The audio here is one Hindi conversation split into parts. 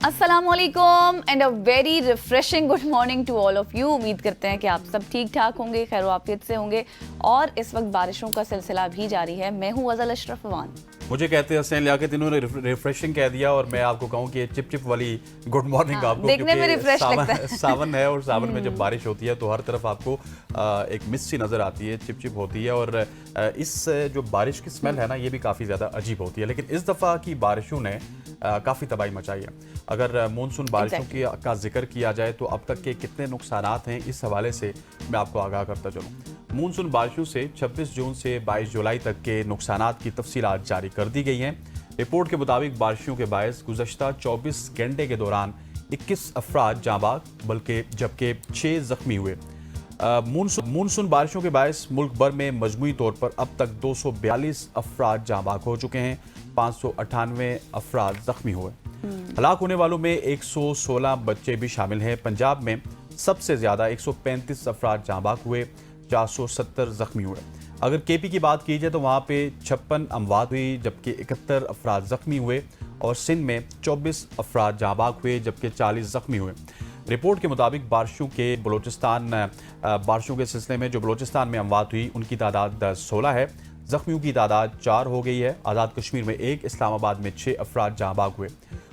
अस्सलामुअलैकुम and a very refreshing good morning to all of you. उम्मीद करते हैं कि आप सब ठीक ठाक होंगे, खैर आफियत से होंगे। और इस वक्त बारिशों का सिलसिला भी जारी है। मैं हूँ गज़ल अशरफ अवान। मुझे कहते हैं हसनैन लियाकत, इन्होंने रिफ्रेशिंग कह दिया और मैं आपको कहूँ कि चिप चिप वाली गुड मॉर्निंग आपको, देखने में रिफ्रेश लगता है। सावन है और सावन में जब बारिश होती है तो हर तरफ आपको एक मिस्ट सी नज़र आती है, चिप चिप होती है और इस जो बारिश की स्मेल है ना, ये भी काफ़ी ज़्यादा अजीब होती है। लेकिन इस दफ़ा की बारिशों ने काफ़ी तबाही मचाई है। अगर मानसून बारिशों का जिक्र किया जाए तो अब तक के कितने नुकसानात हैं, इस हवाले से मैं आपको आगाह करता चलूँ। मानसून बारिशों से 26 जून से 22 जुलाई तक के नुकसानात की तफसीलात जारी कर दी गई हैं। रिपोर्ट के मुताबिक बारिशों के बायस गुज़श्ता 24 घंटे के दौरान 21 अफराद जांबाग जबकि 6 जख्मी हुए। मानसून बारिशों के बायस मुल्क भर में मजमूई तौर पर अब तक 242 अफराद जांबाग हो चुके हैं, 598 अफराद जख्मी हुए। हलाक होने वालों में 116 बच्चे भी शामिल हैं। पंजाब में सबसे ज़्यादा 135 अफराद जांबाग हुए, 470 जख्मी हुए। अगर केपी की बात की जाए तो वहाँ पे 56 अमवात हुई जबकि 71 अफराद जख्मी हुए और सिंध में 24 अफराद जांबाग हुए जबकि 40 जख्मी हुए। रिपोर्ट के मुताबिक बारिशों के सिलसिले में जो बलोचिस्तान में अमवात हुई उनकी तादाद 16 है, जख्मियों की तादाद 4 हो गई है। आज़ाद कश्मीर में 1, इस्लामाबाद में 6 अफराद जांबाग हुए।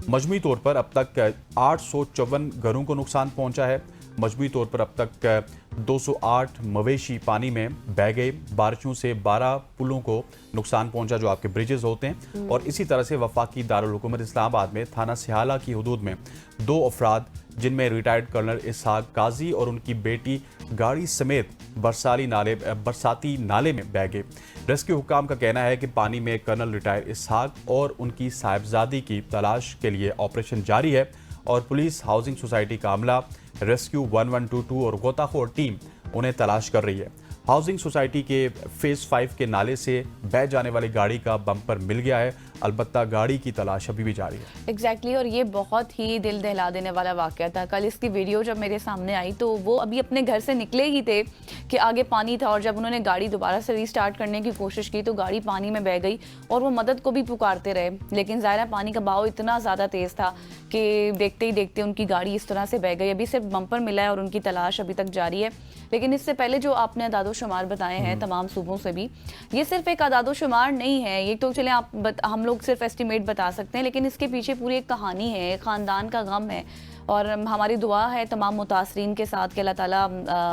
मजमूई तौर पर अब तक 854 घरों को नुकसान पहुंचा है। मजमूई तौर पर अब तक 208 मवेशी पानी में बह गए। बारिशों से 12 पुलों को नुकसान पहुंचा जो आपके ब्रिजेस होते हैं। और इसी तरह से वफाकी दारुल हुकूमत इस्लामाबाद में थाना सिहाला की हदूद में 2 अफराद जिनमें रिटायर्ड कर्नल इसहाक काजी और उनकी बेटी गाड़ी समेत बरसाती नाले में बह गए। रेस्क्यू हुकाम का कहना है कि पानी में कर्नल रिटायर्ड इसहाक और उनकी साहिबजादी की तलाश के लिए ऑपरेशन जारी है और पुलिस, हाउसिंग सोसाइटी का अमला, रेस्क्यू 1122 और गोताखोर टीम उन्हें तलाश कर रही है। हाउसिंग सोसाइटी के फेज 5 के नाले से बह जाने वाली गाड़ी का बम्पर मिल गया है, अलबत्ता गाड़ी की तलाश अभी भी जारी है। एग्जैक्टली और ये बहुत ही दिल दहला देने वाला वाक़या था। कल इसकी वीडियो जब मेरे सामने आई तो वो अभी अपने घर से निकले ही थे कि आगे पानी था और जब उन्होंने गाड़ी दोबारा से रीस्टार्ट करने की कोशिश की तो गाड़ी पानी में बह गई और वो मदद को भी पुकारते रहे। लेकिन ज़ाहिर है पानी का बहाव इतना ज़्यादा तेज़ था कि देखते ही देखते उनकी गाड़ी इस तरह से बह गई। अभी सिर्फ बम्पर मिला है और उनकी तलाश अभी तक जारी है। लेकिन इससे पहले जो आपने अदादोशुमार बताए हैं तमाम सूबों से भी, ये सिर्फ एक अदादोशुमार नहीं है। ये तो चले हम लोग सिर्फ एस्टिमेट बता सकते हैं, लेकिन इसके पीछे पूरी एक कहानी है, एक ख़ानदान का गम है। और हमारी दुआ है तमाम मुतासरीन के साथ कि अल्लाह ताला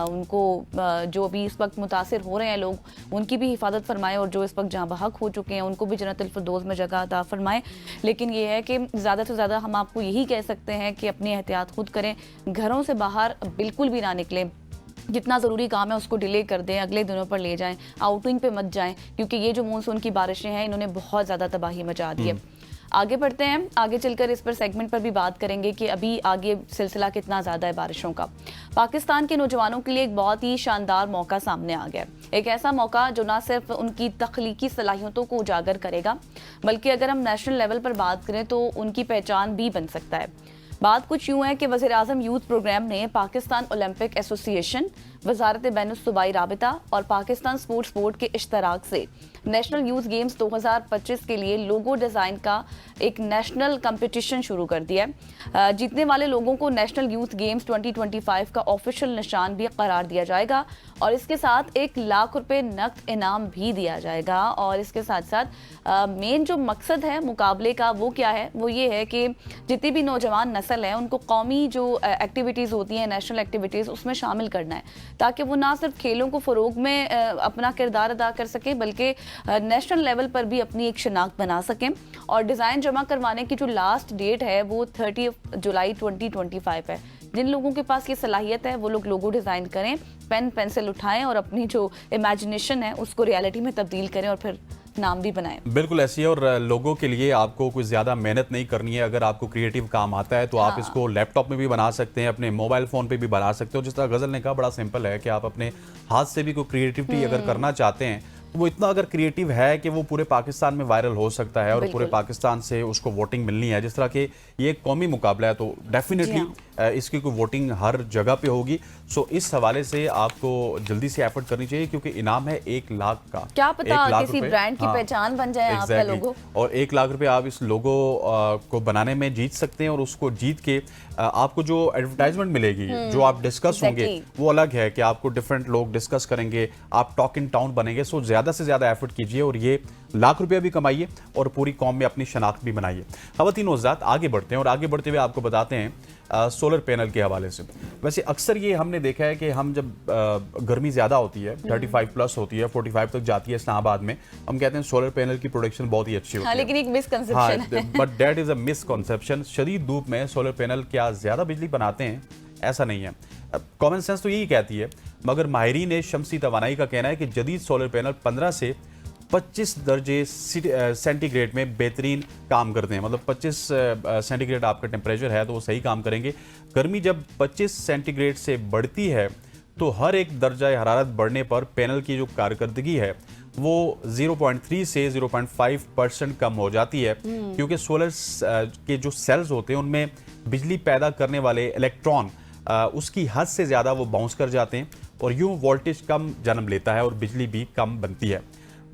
उनको जो भी इस वक्त मुतासिर हो रहे हैं लोग उनकी भी हिफाजत फरमाए और जो इस वक्त जहाँ बहक हो चुके हैं उनको भी जन्नतुल फिरदौस में जगह अता फरमाए। लेकिन ये है कि ज़्यादा से ज़्यादा हम आपको यही कह सकते हैं कि अपनी एहतियात खुद करें, घरों से बाहर बिल्कुल भी ना निकलें, जितना ज़रूरी काम है उसको डिले कर दें, अगले दिनों पर ले जाएं, आउटिंग पे मत जाएं, क्योंकि ये जो मानसून की बारिशें हैं इन्होंने बहुत ज़्यादा तबाही मचा दी है। आगे बढ़ते हैं, आगे चलकर इस पर सेगमेंट पर भी बात करेंगे कि अभी आगे सिलसिला कितना ज़्यादा है बारिशों का। पाकिस्तान के नौजवानों के लिए एक बहुत ही शानदार मौका सामने आ गया, एक ऐसा मौका जो ना सिर्फ उनकी तख्लीकी सलाहियतों को उजागर करेगा बल्कि अगर हम नेशनल लेवल पर बात करें तो उनकी पहचान भी बन सकता है। बात कुछ यूँ है कि वज़ीर-ए-आज़म यूथ प्रोग्राम ने पाकिस्तान ओलंपिक एसोसिएशन, वजारत बैनुल-सूबाई राबिता और पाकिस्तान स्पोर्ट्स बोर्ड के इश्तराक से नेशनल यूथ गेम्स 2025 के लिए लोगो डिज़ाइन का एक नेशनल कंपटीशन शुरू कर दिया है। जीतने वाले लोगों को नेशनल यूथ गेम्स 2025 का ऑफिशियल निशान भी करार दिया जाएगा और इसके साथ 1 लाख रुपए नकद इनाम भी दिया जाएगा। और इसके साथ साथ मेन जो मकसद है मुकाबले का वो क्या है, वो ये है कि जितनी भी नौजवान नस्ल है उनको कौमी जो एक्टिविटीज़ होती हैं, नेशनल एक्टिविटीज़, उसमें शामिल करना है ताकि वो ना सिर्फ खेलों को फ़रोग में अपना किरदार अदा कर सकें बल्कि नेशनल लेवल पर भी अपनी एक शनाख्त बना सकें। और डिज़ाइन जमा करवाने की जो लास्ट डेट है वो 30 जुलाई 2025 है। जिन लोगों के पास ये सलाहियत है वो लोग लोगो डिज़ाइन करें, पेन पेंसिल उठाएं और अपनी जो इमेजिनेशन है उसको रियलिटी में तब्दील करें और फिर नाम भी बनाएं। बिल्कुल ऐसी है और लोगों के लिए आपको कुछ ज़्यादा मेहनत नहीं करनी है। अगर आपको क्रिएटिव काम आता है तो आप इसको लैपटॉप में भी बना सकते हैं, अपने मोबाइल फ़ोन पे भी बना सकते हो। जिस तरह गज़ल ने कहा, बड़ा सिंपल है कि आप अपने हाथ से भी कोई क्रिएटिविटी अगर करना चाहते हैं तो वो इतना अगर क्रिएटिव है कि वो पूरे पाकिस्तान में वायरल हो सकता है और पूरे पाकिस्तान से उसको वोटिंग मिलनी है। जिस तरह के ये एक कौमी मुकाबला है तो डेफिनेटली इसकी कोई वोटिंग हर जगह पे होगी। सो इस हवाले से आपको जल्दी से एफर्ट करनी चाहिए, क्योंकि इनाम है 1 लाख का। क्या पता 1 लाख किसी रुपए, ब्रांड की पहचान बन जाए आपका लोगो। और 1 लाख रुपए आप इस लोगो को बनाने में जीत सकते हैं, और उसको जीत के आपको जो एडवर्टाइजमेंट मिलेगी, जो आप डिस्कस होंगे, वो अलग है कि आपको डिफरेंट लोग डिस्कस करेंगे, आप टॉक इन टाउन बनेंगे। सो ज्यादा से ज्यादा एफर्ट कीजिए और ये लाख रुपया भी कमाइए और पूरी कौम में अपनी शनाख्त भी बनाइए। खवातीन हज़रात, आगे बढ़ते हैं और आगे बढ़ते हुए आपको बताते हैं सोलर पैनल के हवाले से। वैसे अक्सर ये हमने देखा है कि हम जब गर्मी ज़्यादा होती है, 35 प्लस होती है, 45 तक जाती है इस्लामाबाद में, हम कहते हैं सोलर पैनल की प्रोडक्शन बहुत ही अच्छी होती है। लेकिन एक मिसकंसेप्शन है। But that is a misconception. शदीद धूप में सोलर पैनल क्या ज़्यादा बिजली बनाते हैं? ऐसा नहीं है। कॉमन सेंस तो यही कहती है, मगर माहिरीन शमसी तवानाई का कहना है कि जदीद सोलर पैनल 15 से 25 दर्जे सेंटीग्रेड में बेहतरीन काम करते हैं। मतलब 25 सेंटीग्रेड आपका टेम्परेचर है तो वो सही काम करेंगे। गर्मी जब 25 सेंटीग्रेड से बढ़ती है तो हर एक दर्जा हरारत बढ़ने पर पैनल की जो कारकर्दगी है वो 0.3 से 0.5% कम हो जाती है, क्योंकि सोलर के जो सेल्स होते हैं उनमें बिजली पैदा करने वाले इलेक्ट्रॉन उसकी हद से ज़्यादा वो बाउंस कर जाते हैं और यूं वोल्टेज कम जन्म लेता है और बिजली भी कम बनती है।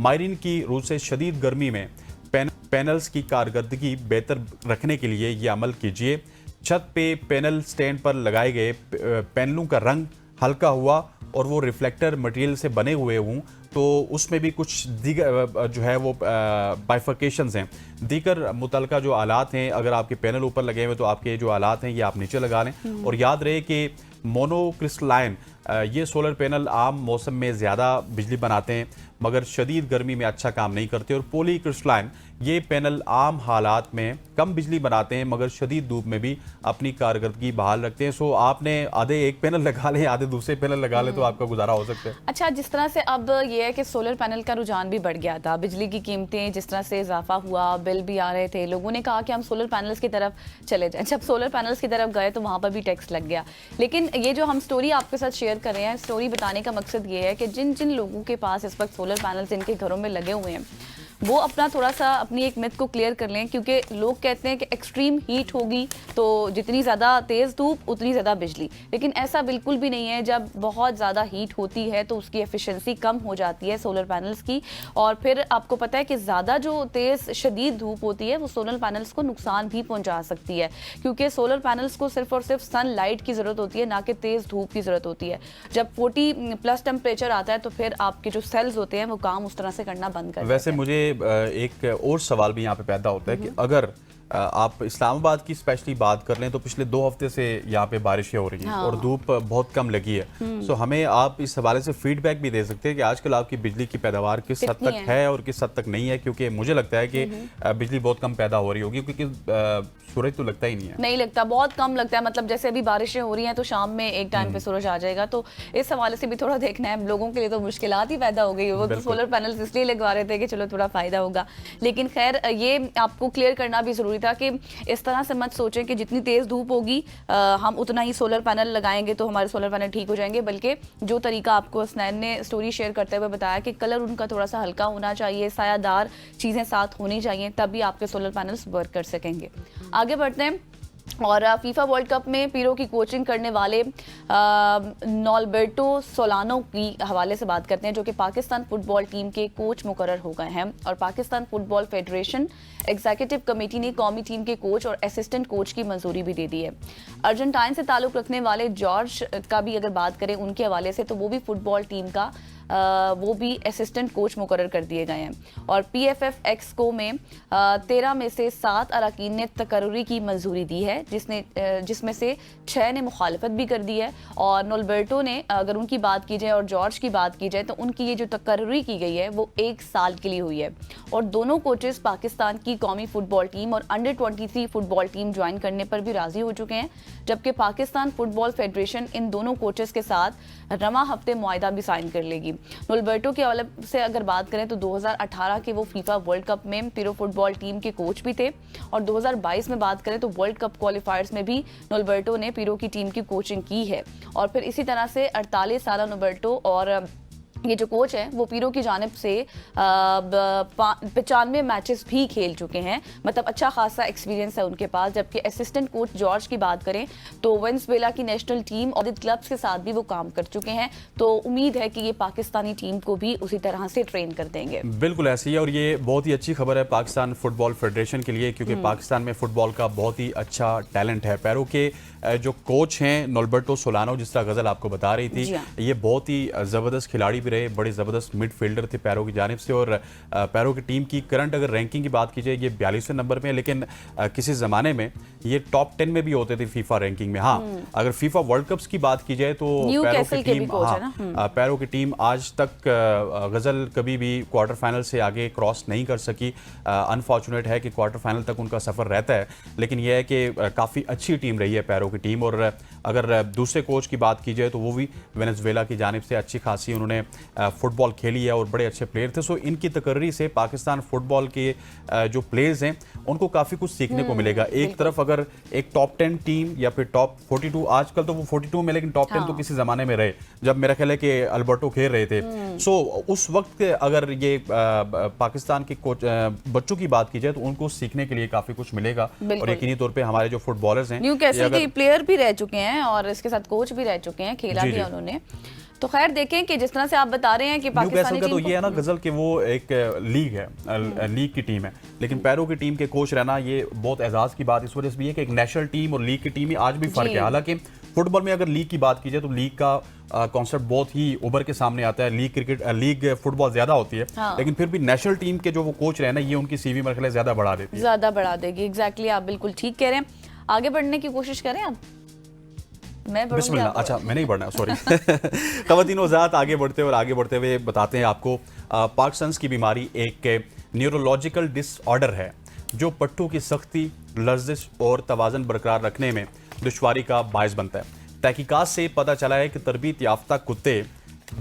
माहिरीन की रूह से शदीद गर्मी में पैनल्स की कारकर्दगी बेहतर रखने के लिए ये अमल कीजिए। छत पे पैनल स्टैंड पर लगाए गए पैनलों का रंग हल्का हुआ और वो रिफ्लेक्टर मटेरियल से बने हुए हों तो उसमें भी कुछ दीगर जो है वो बाइफर्केशंस हैं। दीगर मुतलका जो आलात हैं, अगर आपके पैनल ऊपर लगे हुए तो आपके जो आलात हैं ये आप नीचे लगा लें। और याद रहे कि मोनोक्रिस्टलाइन ये सोलर पैनल आम मौसम में ज़्यादा बिजली बनाते हैं मगर शदीद गर्मी में अच्छा काम नहीं करते, और पॉलीक्रिस्टलाइन ये पैनल आम हालात में कम बिजली बनाते हैं मगर शदीद धूप में भी अपनी कारकर्दगी बहाल रखते हैं। सो आपने आधे एक पैनल लगा लें, आधे दूसरे पैनल लगा लें तो आपका गुजारा हो सकता है। अच्छा, जिस तरह से अब ये है कि सोलर पैनल का रुझान भी बढ़ गया था, बिजली की कीमतें जिस तरह से इजाफा हुआ, बिल भी आ रहे थे, लोगों ने कहा कि हम सोलर पैनल्स की तरफ चले जाएं। जब सोलर पैनल्स की तरफ गए तो वहाँ पर भी टैक्स लग गया। लेकिन ये जो हम स्टोरी आपके साथ शेयर कर रहे हैं, स्टोरी बताने का मकसद ये है कि जिन जिन लोगों के पास इस वक्त सोलर पैनल्स इनके घरों में लगे हुए हैं वो अपना थोड़ा सा अपनी एक मिथ को क्लियर कर लें, क्योंकि लोग कहते हैं कि एक्सट्रीम हीट होगी तो जितनी ज़्यादा तेज़ धूप उतनी ज़्यादा बिजली, लेकिन ऐसा बिल्कुल भी नहीं है। जब बहुत ज़्यादा हीट होती है तो उसकी एफिशिएंसी कम हो जाती है सोलर पैनल्स की, और फिर आपको पता है कि ज़्यादा जो तेज़ शदीद धूप होती है वो सोलर पैनल्स को नुकसान भी पहुँचा सकती है, क्योंकि सोलर पैनल्स को सिर्फ और सिर्फ सन लाइट की ज़रूरत होती है, ना कि तेज़ धूप की ज़रूरत होती है। जब 40+ टेम्परेचर आता है तो फिर आपके जो सेल्स होते हैं वो काम उस तरह से करना बंद कर देते हैं। वैसे मुझे एक और सवाल भी यहाँ पे पैदा होता है कि अगर आप इस्लामाबाद की स्पेशली बात कर लें तो पिछले 2 हफ्ते से यहाँ पे बारिशें हो रही हैं और धूप बहुत कम लगी है। सो हमें आप इस हवाले से फीडबैक भी दे सकते हैं कि आजकल आपकी बिजली की पैदावार किस हद तक है और किस हद तक नहीं है, क्योंकि मुझे लगता है कि बिजली बहुत कम पैदा हो रही होगी, क्योंकि सूरज तो लगता ही नहीं है। नहीं लगता, बहुत कम लगता है। मतलब जैसे अभी बारिशें हो रही हैं तो शाम में एक टाइम पे सूरज आ जाएगा, तो इस हवाले से भी थोड़ा देखना है। लोगों के लिए तो मुश्किलात ही पैदा हो गई। वो तो सोलर पैनल्स इसलिए लगवा रहे थे कि चलो थोड़ा फायदा होगा, लेकिन खैर ये आपको क्लियर करना भी जरूरी था कि इस तरह से मत सोचें कि जितनी तेज धूप होगी हम उतना ही सोलर पैनल लगाएंगे तो हमारे सोलर पैनल ठीक हो जाएंगे। बल्कि जो तरीका आपको हसनैन ने स्टोरी शेयर करते हुए बताया कि कलर उनका थोड़ा सा हल्का होना चाहिए, सायादार चीज़ें साथ होनी चाहिए, तभी आपके सोलर पैनल्स वर्क कर सकेंगे। आगे बढ़ते हैं और फीफा वर्ल्ड कप में पीरो की कोचिंग करने वाले नॉल्बर्टो सोलानो की हवाले से बात करते हैं, जो कि पाकिस्तान फुटबॉल टीम के कोच मुकर्रर हो गए हैं। और Pakistan football federation executive committee ने कौमी टीम के कोच और असिस्टेंट कोच की मंजूरी भी दे दी है। अर्जेंटाइन से ताल्लुक़ रखने वाले जॉर्ज का भी अगर बात करें उनके हवाले से, तो वो भी फुटबॉल टीम का वो भी असिस्टेंट कोच मुकर्रर कर दिए गए हैं। और PFF एक्सको में 13 में से 7 अरकान ने तकर्री की मंजूरी दी है, जिसमें से 6 ने मुखालफत भी कर दी है। और नॉल्बर्टो ने, अगर उनकी बात की जाए और जॉर्ज की बात की जाए, तो उनकी ये जो तकर्री की गई है वो 1 साल के लिए हुई है। और दोनों कोचेस पाकिस्तान की कौमी फुटबॉल टीम और अंडर 23 फुटबॉल टीम ज्वाइन करने पर भी राजी हो चुके हैं, जबकि पाकिस्तान फुटबॉल फेडरेशन इन दोनों कोचेस के साथ रवा हफ्ते मुआहदा भी साइन कर लेगी। नॉल्बर्टो के हवाले से अगर बात करें तो 2018 के वो फीफा वर्ल्ड कप में पीरो फुटबॉल टीम के कोच भी थे, और 2022 में बात करें तो वर्ल्ड कप क्वालिफायर्स में भी नॉल्बर्टो ने पीरो की टीम की कोचिंग की है। और फिर इसी तरह से 48 साल नॉल्बर्टो और ये जो कोच है वो पीरो की जानिब से 95 मैचेस भी खेल चुके हैं, मतलब अच्छा खासा एक्सपीरियंस है उनके पास। जबकि असिस्टेंट कोच जॉर्ज की बात करें तो वेनेजुएला की नेशनल टीम और क्लब्स के साथ भी वो काम कर चुके हैं, तो उम्मीद है कि ये पाकिस्तानी टीम को भी उसी तरह से ट्रेन कर देंगे। बिल्कुल ऐसी है, और ये बहुत ही अच्छी खबर है पाकिस्तान फुटबॉल फेडरेशन के लिए, क्योंकि पाकिस्तान में फुटबॉल का बहुत ही अच्छा टैलेंट है। पैरो के जो कोच हैं नॉल्बर्टो सोलानो, जिस तरह गजल आपको बता रही थी, ये बहुत ही जबरदस्त खिलाड़ी भी रहे, बड़े जबरदस्त मिडफील्डर थे पैरो की जानिब से। और पैरो की टीम की करंट अगर रैंकिंग की बात की जाए, ये 42वें नंबर में है, लेकिन किसी जमाने में ये टॉप 10 में भी होते थे फीफा रैंकिंग में। हाँ, अगर फीफा वर्ल्ड कप्स की बात की जाए तो पैरो की टीम आज तक गजल कभी भी क्वार्टर फाइनल से आगे क्रॉस नहीं कर सकी। अनफॉर्चुनेट है कि क्वार्टर फाइनल तक उनका सफर रहता है, लेकिन यह है कि काफ़ी अच्छी टीम रही है पैरो की टीम। और अगर दूसरे कोच की बात की जाए तो वो भी वेनेजुएला की जानिब से अच्छी खासी उन्होंने फुटबॉल खेली है और बड़े अच्छे प्लेयर थे। सो इनकी तकर्री से पाकिस्तान फुटबॉल के जो प्लेयर्स हैं उनको काफ़ी कुछ सीखने को मिलेगा। एक तरफ अगर एक टॉप 10 टीम या फिर टॉप 42, आजकल तो वो 42 में, लेकिन टॉप 10 तो किसी ज़माने में रहे जब मेरा ख्याल है कि अल्बर्टो खेल रहे थे। सो उस वक्त अगर ये पाकिस्तान के कोच बच्चों की बात की जाए तो उनको सीखने के लिए काफ़ी कुछ मिलेगा। और यकीनी तौर पर हमारे जो फुटबॉलर्स हैं, न्यूकैसल के प्लेयर भी रह चुके हैं और इसके साथ कोच भी रह चुके हैं, खेला भी उन्होंने। तो खैर देखें कि जिस तरह से आप बता रहे हैं कि पाकिस्तानी का तो ये है ना गजल के वो एक लीग है, लीग की टीम है, लेकिन पैरो की टीम के कोच रहना ये बहुत एजाज की बात इस वजह से भी है कि एक नेशनल टीम और लीग की टीम में आज भी फर्क है। हालांकि फुटबॉल में अगर लीग की बात की जाए तो लीग का कॉन्सेप्ट बहुत ही उभर के सामने आता है। लीग फुटबॉल ज्यादा होती है, लेकिन फिर भी नेशनल टीम के जो वो कोच रहे ना, ये उनकी सीवी मरहले ज्यादा बढ़ा देती है, ज्यादा बढ़ा देगी। एग्जैक्टली, आप बिल्कुल ठीक कह रहे हैं। आगे बढ़ने की कोशिश करें आप। मैं बिस्मिल्लाह। अच्छा, मैं नहीं बढ़ना, सॉरी। ख़वातीन वज़ात, आगे बढ़ते हुए बताते हैं आपको, पार्किंसंस की बीमारी एक न्यूरोलॉजिकल डिसऑर्डर है जो पट्टों की सख्ती, लर्जिश और तवाज़न बरकरार रखने में दुश्वारी का बायस बनता है। तहकीकात से पता चला है कि तरबियत याफ्ता कुत्ते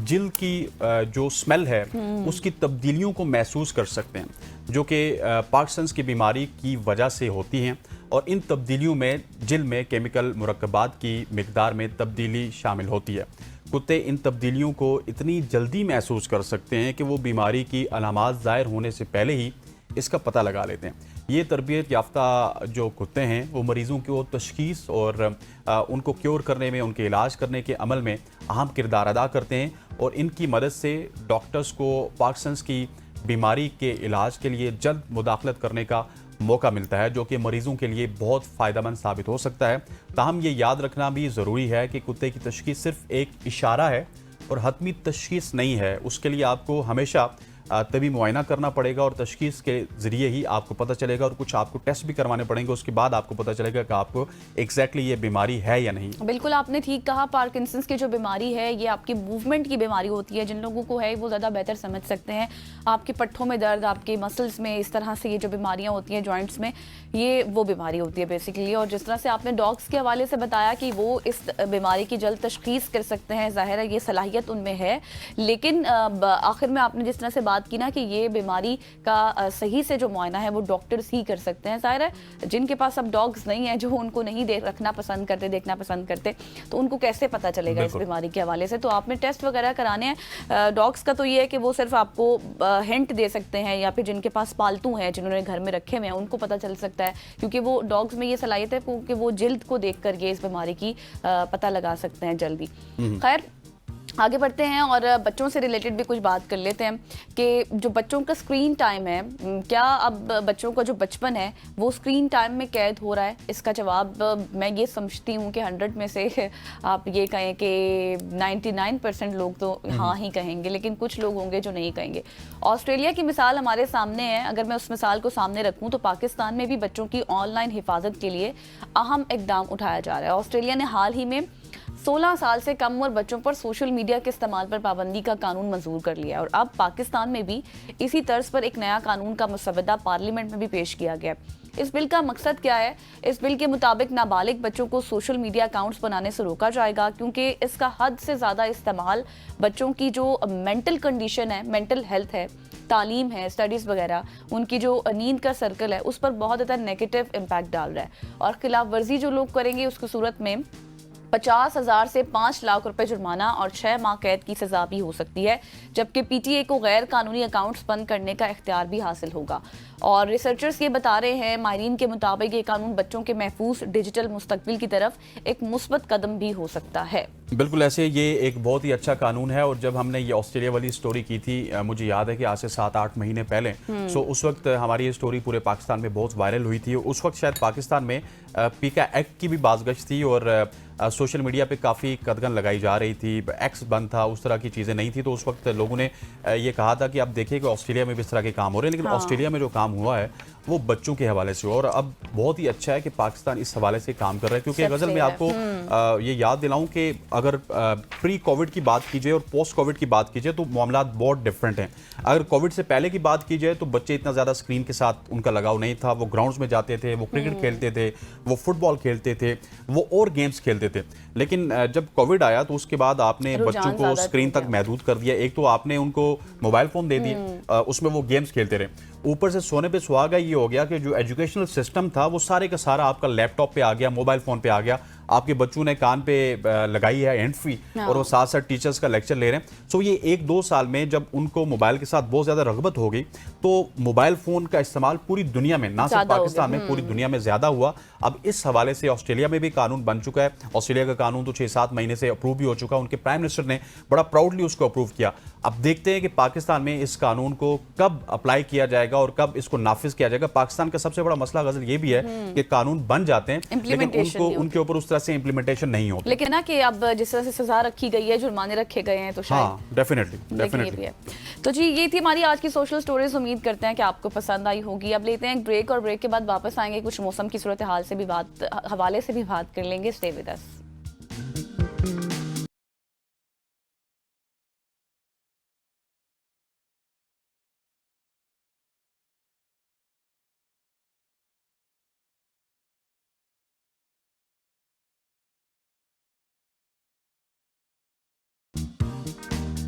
जिल्द की जो स्मेल है उसकी तब्दीलियों को महसूस कर सकते हैं, जो कि पार्किंसंस की बीमारी की वजह से होती हैं। और इन तब्दीलियों में जिल्द में केमिकल मुरक्कबात की मिकदार में तब्दीली शामिल होती है। कुत्ते इन तब्दीलियों को इतनी जल्दी महसूस कर सकते हैं कि वो बीमारी की अलामात ज़ाहिर होने से पहले ही इसका पता लगा लेते हैं। ये तरबियत याफ्ता जो कुत्ते हैं वो मरीज़ों को तशख़ीस और उनको क्योर करने में, उनके इलाज करने के अमल में अहम किरदार अदा करते हैं। और इनकी मदद से डॉक्टर्स को पार्किंसंस की बीमारी के इलाज के लिए जल्द मुदाखलत करने का मौका मिलता है, जो कि मरीजों के लिए बहुत फ़ायदेमंद साबित हो सकता है। ताहम ये याद रखना भी ज़रूरी है कि कुत्ते की तशख़ीस सिर्फ एक इशारा है और हतमी तशख़ीस नहीं है। उसके लिए आपको हमेशा तभी मुआयना करना पड़ेगा और तशख़ीस के ज़रिए ही आपको पता चलेगा, और कुछ आपको टेस्ट भी करवाने पड़ेंगे, उसके बाद आपको पता चलेगा कि आपको एग्जैक्टली ये बीमारी है या नहीं। बिल्कुल आपने ठीक कहा। पार्किंसंस की जो बीमारी है ये आपकी मूवमेंट की बीमारी होती है। जिन लोगों को है वो ज़्यादा बेहतर समझ सकते हैं। आपके पट्ठों में दर्द, आपके मसल्स में, इस तरह से ये जो बीमारियाँ होती हैं जॉइंट्स में, ये वो बीमारी होती है बेसिकली। और जिस तरह से आपने डॉग्स के हवाले से बताया कि वो इस बीमारी की जल्द तशख़ीस कर सकते हैं, ज़ाहिर है ये सलाहियत उनमें है। लेकिन आखिर में आपने जिस तरह से बात की ना कि ये बीमारी का सही से जो मुआयना है वो डॉक्टर्स ही कर सकते हैं। ज़ाहिर है जिनके पास अब डॉग्स नहीं है, जो उनको नहीं रखना पसंद करते, देखना पसंद करते, तो उनको कैसे पता चलेगा इस बीमारी के हवाले से। तो आपने टेस्ट वगैरह कराने हैं। डॉग्स का तो ये है कि वो सिर्फ आपको हिंट दे सकते हैं, या फिर जिनके पास पालतू हैं, जिन्होंने घर में रखे हुए हैं, उनको पता चल सकता है, क्योंकि वो डॉग्स में ये सलाहियत है कि वो जिल्द को देख कर ये इस बीमारी की पता लगा सकते हैं जल्दी। खैर आगे बढ़ते हैं और बच्चों से रिलेटेड भी कुछ बात कर लेते हैं कि जो बच्चों का स्क्रीन टाइम है, क्या अब बच्चों का जो बचपन है वो स्क्रीन टाइम में कैद हो रहा है? इसका जवाब मैं ये समझती हूँ कि 100 में से आप ये कहें कि 99% लोग तो हाँ ही कहेंगे, लेकिन कुछ लोग होंगे जो नहीं कहेंगे। ऑस्ट्रेलिया की मिसाल हमारे सामने है। अगर मैं उस मिसाल को सामने रखूँ तो पाकिस्तान में भी बच्चों की ऑनलाइन हिफाजत के लिए अहम इकदाम उठाया जा रहा है। ऑस्ट्रेलिया ने हाल ही में 16 साल से कम उम्र बच्चों पर सोशल मीडिया के इस्तेमाल पर पाबंदी का कानून मंजूर कर लिया है, और अब पाकिस्तान में भी इसी तर्ज पर एक नया कानून का मसवदा पार्लियामेंट में भी पेश किया गया। इस बिल का मकसद क्या है? इस बिल के मुताबिक नाबालिग बच्चों को सोशल मीडिया अकाउंट्स बनाने से रोका जाएगा, क्योंकि इसका हद से ज़्यादा इस्तेमाल बच्चों की जो मेंटल कंडीशन है, मेंटल हेल्थ है, तालीम है, स्टडीज़ वगैरह, उनकी जो नींद का सर्कल है, उस पर बहुत ज़्यादा नेगेटिव इम्पैक्ट डाल रहा है। और खिलाफ वर्जी जो लोग करेंगे उसकी सूरत में 50,000 से 5 लाख रुपए जुर्माना और 6 माह कैद की सजा भी हो सकती है, जबकि पीटीए को गैर कानूनी अकाउंट्स बंद करने का इख्तियार भी हासिल होगा। और रिसर्चर्स ये बता रहे हैं, माहिरीन के मुताबिक ये कानून बच्चों के महफूज डिजिटल मुस्तकबिल की तरफ एक मुस्बत कदम भी हो सकता है। बिल्कुल ऐसे ये एक बहुत ही अच्छा कानून है। और जब हमने ये ऑस्ट्रेलिया वाली स्टोरी की थी, मुझे याद है कि आज से 7-8 महीने पहले, सो उस वक्त हमारी ये स्टोरी पूरे पाकिस्तान में बहुत वायरल हुई थी। उस वक्त शायद पाकिस्तान में पीका एक्ट की भी बाज़गश थी और सोशल मीडिया पे काफ़ी कदगन लगाई जा रही थी, एक्स बंद था, उस तरह की चीज़ें नहीं थी। तो उस वक्त लोगों ने ये कहा था कि आप देखिए कि ऑस्ट्रेलिया में भी इस तरह के काम हो रहे हैं, लेकिन ऑस्ट्रेलिया में जो काम हुआ है वो बच्चों के हवाले से हुआ। और अब बहुत ही अच्छा है कि पाकिस्तान इस हवाले से काम कर रहा है, क्योंकि गज़ल में आपको ये याद दिलाऊं कि अगर प्री कोविड की बात कीजिए और पोस्ट कोविड की बात कीजिए तो मामला बहुत डिफरेंट हैं। अगर कोविड से पहले की बात की जाए तो बच्चे इतना ज़्यादा स्क्रीन के साथ उनका लगाव नहीं था, वो ग्राउंड्स में जाते थे, वो क्रिकेट खेलते थे, वो फुटबॉल खेलते थे, वो और गेम्स खेलते थे। लेकिन जब कोविड आया तो उसके बाद आपने बच्चों को स्क्रीन तक महदूद कर दिया। एक तो आपने उनको मोबाइल फ़ोन दे दिए, उसमें वो गेम्स खेलते रहे। ऊपर से सोने पे सुहागा ये हो गया कि जो एजुकेशनल सिस्टम था वो सारे का सारा आपका लैपटॉप पे आ गया, मोबाइल फ़ोन पे आ गया। आपके बच्चों ने कान पे लगाई है हैंड फ्री और वो साथ साथ टीचर्स का लेक्चर ले रहे हैं। सो ये 1-2 साल में जब उनको मोबाइल के साथ बहुत ज़्यादा रगबत हो गई तो मोबाइल फ़ोन का इस्तेमाल पूरी दुनिया में, ना सिर्फ पाकिस्तान में, पूरी दुनिया में ज़्यादा हुआ। अब इस हवाले से ऑस्ट्रेलिया में भी कानून बन चुका है। ऑस्ट्रेलिया का कानून तो 6-7 महीने से अप्रूव भी हो चुका है, उनके प्राइम मिनिस्टर ने बड़ा प्राउडली उसको अप्रूव किया। अब देखते हैं कि पाकिस्तान में इस कानून को कब अप्लाई किया जाएगा और कब इसको नाफिज किया जाएगा। पाकिस्तान का सबसे बड़ा मसला गजल ये भी है कि कानून बन जाते हैं लेकिन उनके ऊपर उस तरह से इंप्लीमेंटेशन नहीं होता। लेकिन ना कि अब जिस तरह से सजा रखी गई है, जुर्माने रखे गए हैं, तो शायद डेफिनेटली। तो जी ये थी हमारी आज की सोशल स्टोरीज। उम्मीद करते हैं कि आपको पसंद आई होगी। अब लेते हैं एक ब्रेक और ब्रेक के बाद वापस आएंगे, कुछ मौसम की सूरत हाल से भी हवाले से भी बात कर लेंगे। Stay with us.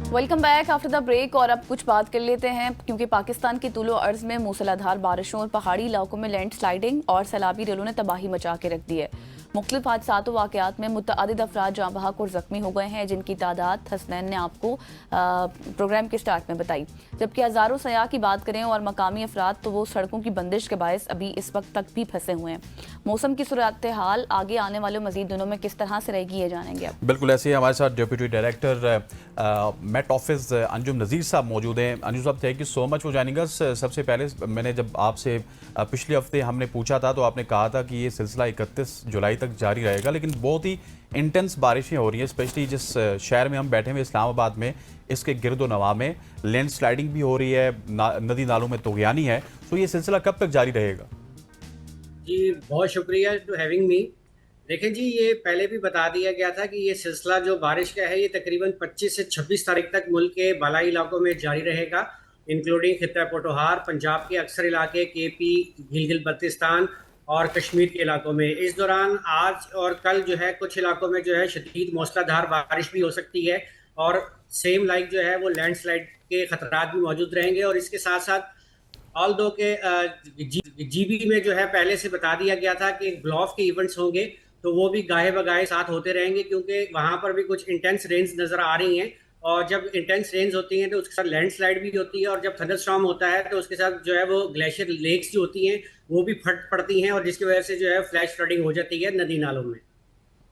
Welcome back after the break. और अब कुछ बात कर लेते हैं, क्योंकि पाकिस्तान के तुलो अर्ज में मूसलाधार बारिशों और पहाड़ी इलाकों में लैंडस्लाइडिंग और सैलाबी रेलों ने तबाही मचा के रख दी है। मुख्तलिफ हादसात और वाक़यात में मुतअद्दिद अफराद जाँ बहक और ज़ख्मी हो गए हैं, जिनकी तादाद हसनैन ने आपको प्रोग्राम के स्टार्ट में बताई। जबकि हज़ारों सयाह की बात करें और मकामी अफराद, तो वो सड़कों की बंदिश के बायस अभी इस वक्त तक भी फंसे हुए हैं। मौसम की सूरत हाल आगे आने वाले मज़ीद दिनों में किस तरह से रहेगी, ये जानेंगे अब। बिल्कुल ऐसे ही हमारे साथ deputy director met office Anjum Nazir साहब मौजूद हैं। अंजुम साहब, thank you so much for joining us. सबसे पहले मैंने जब आपसे पिछले हफ्ते हमने पूछा था तो आपने कहा था कि ये सिलसिला 31 जुलाई तक जारी रहेगा, लेकिन बहुत ही इंटेंस बारिशें हो रही हैं, स्पेशली जिस शहर में हम बैठे हुए इस्लामाबाद में, इसके गिरदो नवा में लैंडस्लाइडिंग भी हो रही है, नदी नालों में तुग़यानी है। तो ये सिलसिला कब तक जारी रहेगा? जी बहुत शुक्रिया टू हैविंग मी। देखें जी, ये पहले भी बता दिया गया था कि ये सिलसिला जो बारिश का है ये तकरीबन 25 से 26 तारीख तक मुल्क के बालाई इलाकों में जारी रहेगा, इंक्लूडिंग खित्ता पोटोहार, पंजाब के अक्सर इलाके, केपी, गिलगित बल्तिस्तान और कश्मीर के इलाकों में। इस दौरान आज और कल जो है कुछ इलाकों में जो है शदीद मूसलाधार बारिश भी हो सकती है और सेम लाइक जो है वो लैंडस्लाइड के खतरात भी मौजूद रहेंगे। और इसके साथ साथ ऑल दो के जीबी में जो है पहले से बता दिया गया था कि ग्लोव के इवेंट्स होंगे, तो वो भी गाहे बगाहे साथ होते रहेंगे, क्योंकि वहाँ पर भी कुछ इंटेंस रेंज नज़र आ रही हैं। और जब इंटेंस रेंज होती हैं तो उसके साथ लैंडस्लाइड भी होती है, और जब थंडरस्टॉर्म होता है तो उसके साथ जो है वो ग्लेशियर लेक्स जो होती हैं वो भी फट पड़ती हैं, और जिसकी वजह से जो है फ्लैश फ्लडिंग हो जाती है नदी नालों में।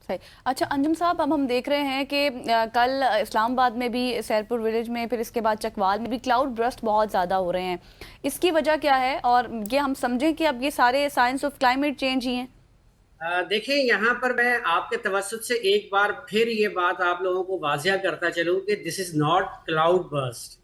सही। अच्छा अंजुम साहब, अब हम देख रहे हैं कि कल इस्लामाबाद में भी, सैरपुर विलेज में, फिर इसके बाद चकवाल में भी क्लाउड बर्स्ट बहुत ज़्यादा हो रहे हैं। इसकी वजह क्या है, और ये हम समझें कि अब ये सारे साइंस ऑफ क्लाइमेट चेंज ही हैं? देखिए, यहाँ पर मैं आपके तवज्जुह से एक बार फिर ये बात आप लोगों को वाजिया करता चलूँ कि this is not cloud burst.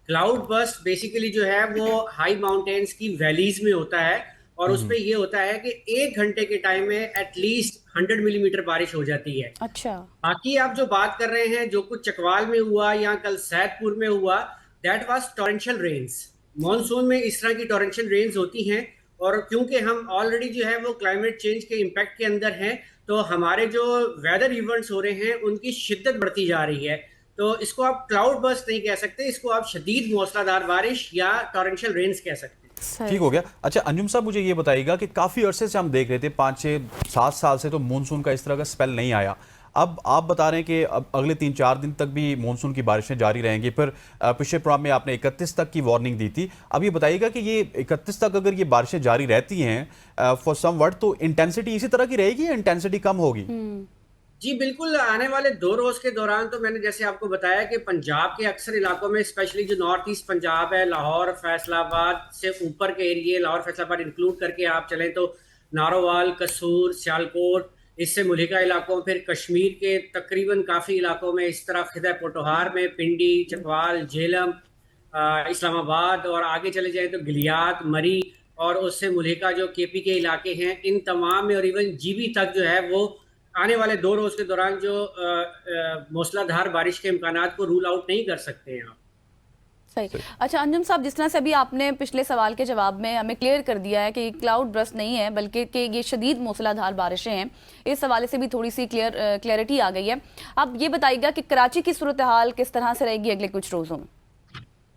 Cloud burst basically जो है वो हाई माउंटेन्स की वैलीज में होता है, और उस पर ये होता है कि 1 घंटे के टाइम में एटलीस्ट 100 मिलीमीटर बारिश हो जाती है। अच्छा। बाकी आप जो बात कर रहे हैं, जो कुछ चकवाल में हुआ या कल सैदपुर में हुआ, that was torrential rains. Monsoon में इस तरह की टॉरेंशियल रेन्स होती हैं, और क्योंकि हम ऑलरेडी जो है वो क्लाइमेट चेंज के इम्पैक्ट के अंदर हैं, तो हमारे जो वेदर इवेंट्स हो रहे हैं उनकी शिद्दत बढ़ती जा रही है। तो इसको आप क्लाउड बर्स्ट नहीं कह सकते, इसको आप शदीद मूसलाधार बारिश या टॉरेंशियल रेन्स कह सकते हैं। ठीक हो गया। अच्छा अंजुम साहब, मुझे ये बताइएगा कि काफ़ी अरसे से हम देख रहे थे, 5-6-7 साल से तो मानसून का इस तरह का स्पेल नहीं आया। अब आप बता रहे हैं कि अब अगले 3-4 दिन तक भी मानसून की बारिशें जारी रहेंगी। फिर पिछले प्रोग्राम में आपने 31 तक की वार्निंग दी थी। अब ये बताइएगा कि ये 31 तक अगर ये बारिशें जारी रहती हैं फॉर सम वर्ड, तो इंटेंसिटी इसी तरह की रहेगी या इंटेंसिटी कम होगी? जी बिल्कुल, आने वाले 2 रोज़ के दौरान तो मैंने जैसे आपको बताया कि पंजाब के अक्सर इलाकों में, स्पेशली जो नॉर्थ ईस्ट पंजाब है, लाहौर, फैसलाबाद से ऊपर के एरिए, लाहौर फैसलाबाद इंक्लूड करके आप चलें तो नारोवाल, कसूर, सियालकोट, इससे मुल्हिका इलाकों, फिर कश्मीर के तकरीबन काफ़ी इलाकों में, इस तरफ खिता पोटोहार में, पिंडी, चकवाल, झेलम, इस्लामाबाद, और आगे चले जाएँ तो गिलियात, मरी, और उससे मुल्हिका जो केपी के इलाके हैं, इन तमाम में, और इवन जीबी तक जो है वो आने वाले 2 रोज़ के दौरान जो मूसलाधार बारिश के इम्कानात को रूल आउट नहीं कर सकते हैं आप। सही। अच्छा अंजुम साहब, जिस तरह से अभी आपने पिछले सवाल के जवाब में हमें क्लियर कर दिया है कि क्लाउड बर्स्ट नहीं है बल्कि कि ये शदीद मूसलाधार बारिशें हैं, इस हवाले से भी थोड़ी सी क्लैरिटी आ गई है। अब ये बताइएगा कि कराची की सूरत हाल किस तरह से रहेगी अगले कुछ रोज़ों में?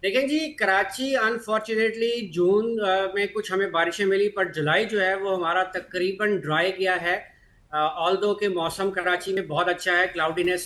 देखें जी, कराची अनफॉर्चुनेटली जून में कुछ हमें बारिशें मिली, पर जुलाई जो है वो हमारा तकरीबन ड्राई गया है। ऑल्दो के मौसम कराची में बहुत अच्छा है, क्लाउडीनेस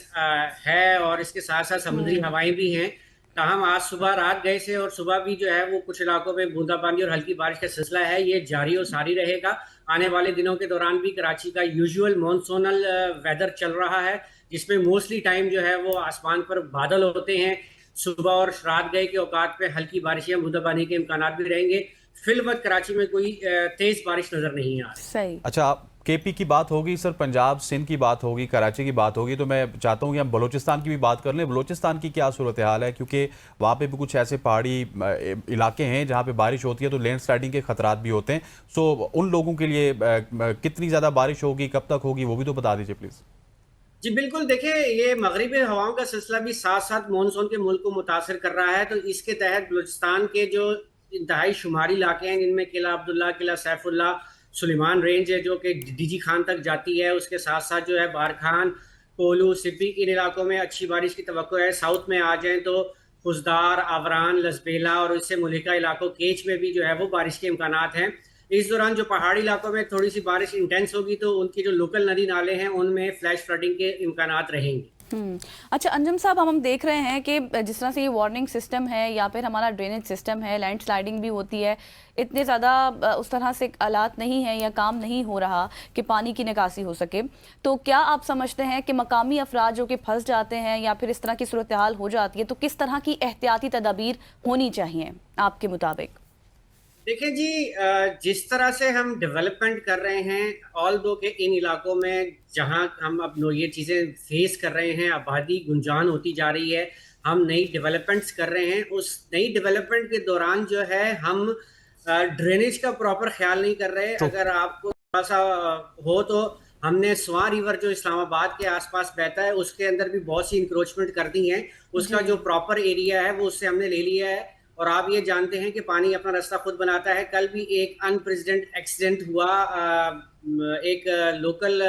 है, और इसके साथ साथ समुद्री हवाएं भी हैं। ताहम आज सुबह रात गए से और सुबह भी जो है वो कुछ इलाकों में बूंदाबांदी और हल्की बारिश का सिलसिला है, ये जारी और सारी रहेगा। आने वाले दिनों के दौरान भी कराची का यूजुअल मॉनसूनल वेदर चल रहा है, जिसमें मोस्टली टाइम जो है वो आसमान पर बादल होते हैं। सुबह और रात गए के औकात पे हल्की बारिशें, बूंदाबांदी के इम्कानात भी रहेंगे। फिलवक्त कराची में कोई तेज बारिश नजर नहीं आ रही। सही। अच्छा, केपी की बात होगी सर, पंजाब सिंध की बात होगी, कराची की बात होगी, तो मैं चाहता हूँ कि हम बलूचिस्तान की भी बात कर लें। बलूचिस्तान की क्या सूरत हाल है, क्योंकि वहाँ पे भी कुछ ऐसे पहाड़ी इलाके हैं जहाँ पे बारिश होती है तो लैंड स्लाइडिंग के खतरात भी होते हैं। सो उन लोगों के लिए कितनी ज़्यादा बारिश होगी, कब तक होगी, वो भी तो बता दीजिए प्लीज़। जी बिल्कुल, देखिए ये मगरिबी हवाओं का सिलसिला भी साथ साथ मानसून के मुल्क को मुतासर कर रहा है। तो इसके तहत बलूचिस्तान के जो इंतहाई शुमारी इलाके हैं, जिनमें किला अब्दुल्ला, किला सैफुल्ला, सुलेमान रेंज है जो कि डीजी खान तक जाती है, उसके साथ साथ जो है बारखान, कोलू, सिप्पी, इन इलाकों में अच्छी बारिश की तवक्को है। साउथ में आ जाएं तो खुजदार, आवरान, लसबेला, और इससे मुल्हिका इलाकों केच में भी जो है वो बारिश के इम्कानात हैं। इस दौरान जो पहाड़ी इलाकों में थोड़ी सी बारिश इंटेंस होगी तो उनकी जो लोकल नदी नाले हैं उनमें फ्लैश फ्लडिंग के इम्कानात रहेंगे। अच्छा अंजुम साहब, हम देख रहे हैं कि जिस तरह से ये वार्निंग सिस्टम है या फिर हमारा ड्रेनेज सिस्टम है, लैंड स्लाइडिंग भी होती है, इतने ज़्यादा उस तरह से आलात नहीं है या काम नहीं हो रहा कि पानी की निकासी हो सके। तो क्या आप समझते हैं कि मकामी अफराद जो कि फंस जाते हैं या फिर इस तरह की सूरत हाल हो जाती है, तो किस तरह की एहतियाती तदाबीर होनी चाहिए आपके मुताबिक? देखिए जी, जिस तरह से हम डेवलपमेंट कर रहे हैं, ऑल दो के इन इलाकों में जहां हम अब ये चीज़ें फेस कर रहे हैं, आबादी गुंजान होती जा रही है, हम नई डेवलपमेंट्स कर रहे हैं। उस नई डेवलपमेंट के दौरान जो है हम ड्रेनेज का प्रॉपर ख्याल नहीं कर रहे। अगर आपको थोड़ा सा हो तो हमने स्वां रिवर जो इस्लामाबाद के आसपास बहता है उसके अंदर भी बहुत सी इंक्रोचमेंट कर दी हैं। उसका जो प्रॉपर एरिया है वो उससे हमने ले लिया है। और आप ये जानते हैं कि पानी अपना रास्ता खुद बनाता है। कल भी एक अनप्रेसिडेंट एक्सीडेंट हुआ एक लोकल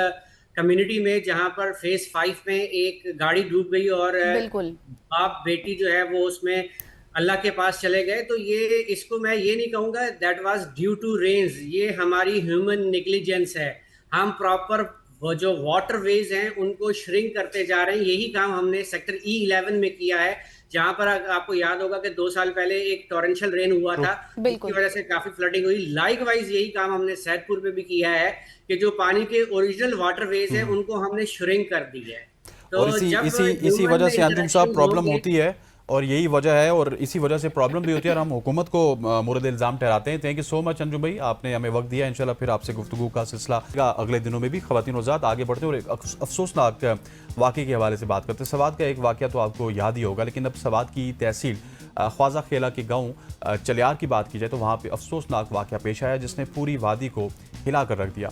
कम्युनिटी में, जहां पर फेज 5 में एक गाड़ी डूब गई और बाप बेटी जो है वो उसमें अल्लाह के पास चले गए। तो ये इसको मैं ये नहीं कहूँगा that was due to rains, ये हमारी ह्यूमन नेग्लिजेंस है। हम प्रॉपर वो जो वाटर वेज हैं उनको श्रिंक करते जा रहे हैं। यही काम हमने सेक्टर E11 में किया है, जहां पर आपको याद होगा कि 2 साल पहले एक टॉरेंशियल रेन हुआ था, जिसकी वजह से काफी फ्लडिंग हुई। लाइकवाइज यही काम हमने सैदपुर में भी किया है कि जो पानी के ओरिजिनल वाटर वेज है उनको हमने श्रिंक कर दी है। तो और इसी वजह से अंजुम साहब प्रॉब्लम होती है, और यही वजह है, और इसी वजह से प्रॉब्लम भी होती है, और हम हुकूमत को मुर्द इल्ज़ाम ठहराते हैं। Thank you so much Anjum भाई, आपने हमें वक्त दिया। इंशाल्लाह फिर आपसे गुफ्तगू का सिलसिला अगले दिनों में भी। ख़वातीन हज़रात, आगे बढ़ते हैं और एक अफसोसनाक वाक़े के हवाले से बात करते हैं। सवात का एक वाक़या तो आपको याद ही होगा, लेकिन अब सवात की तहसील ख्वाजा खेला के गाँव चलियार की बात की जाए तो वहाँ पर अफसोसनाक वाक़या पेश आया जिसने पूरी वादी को हिला कर रख दिया।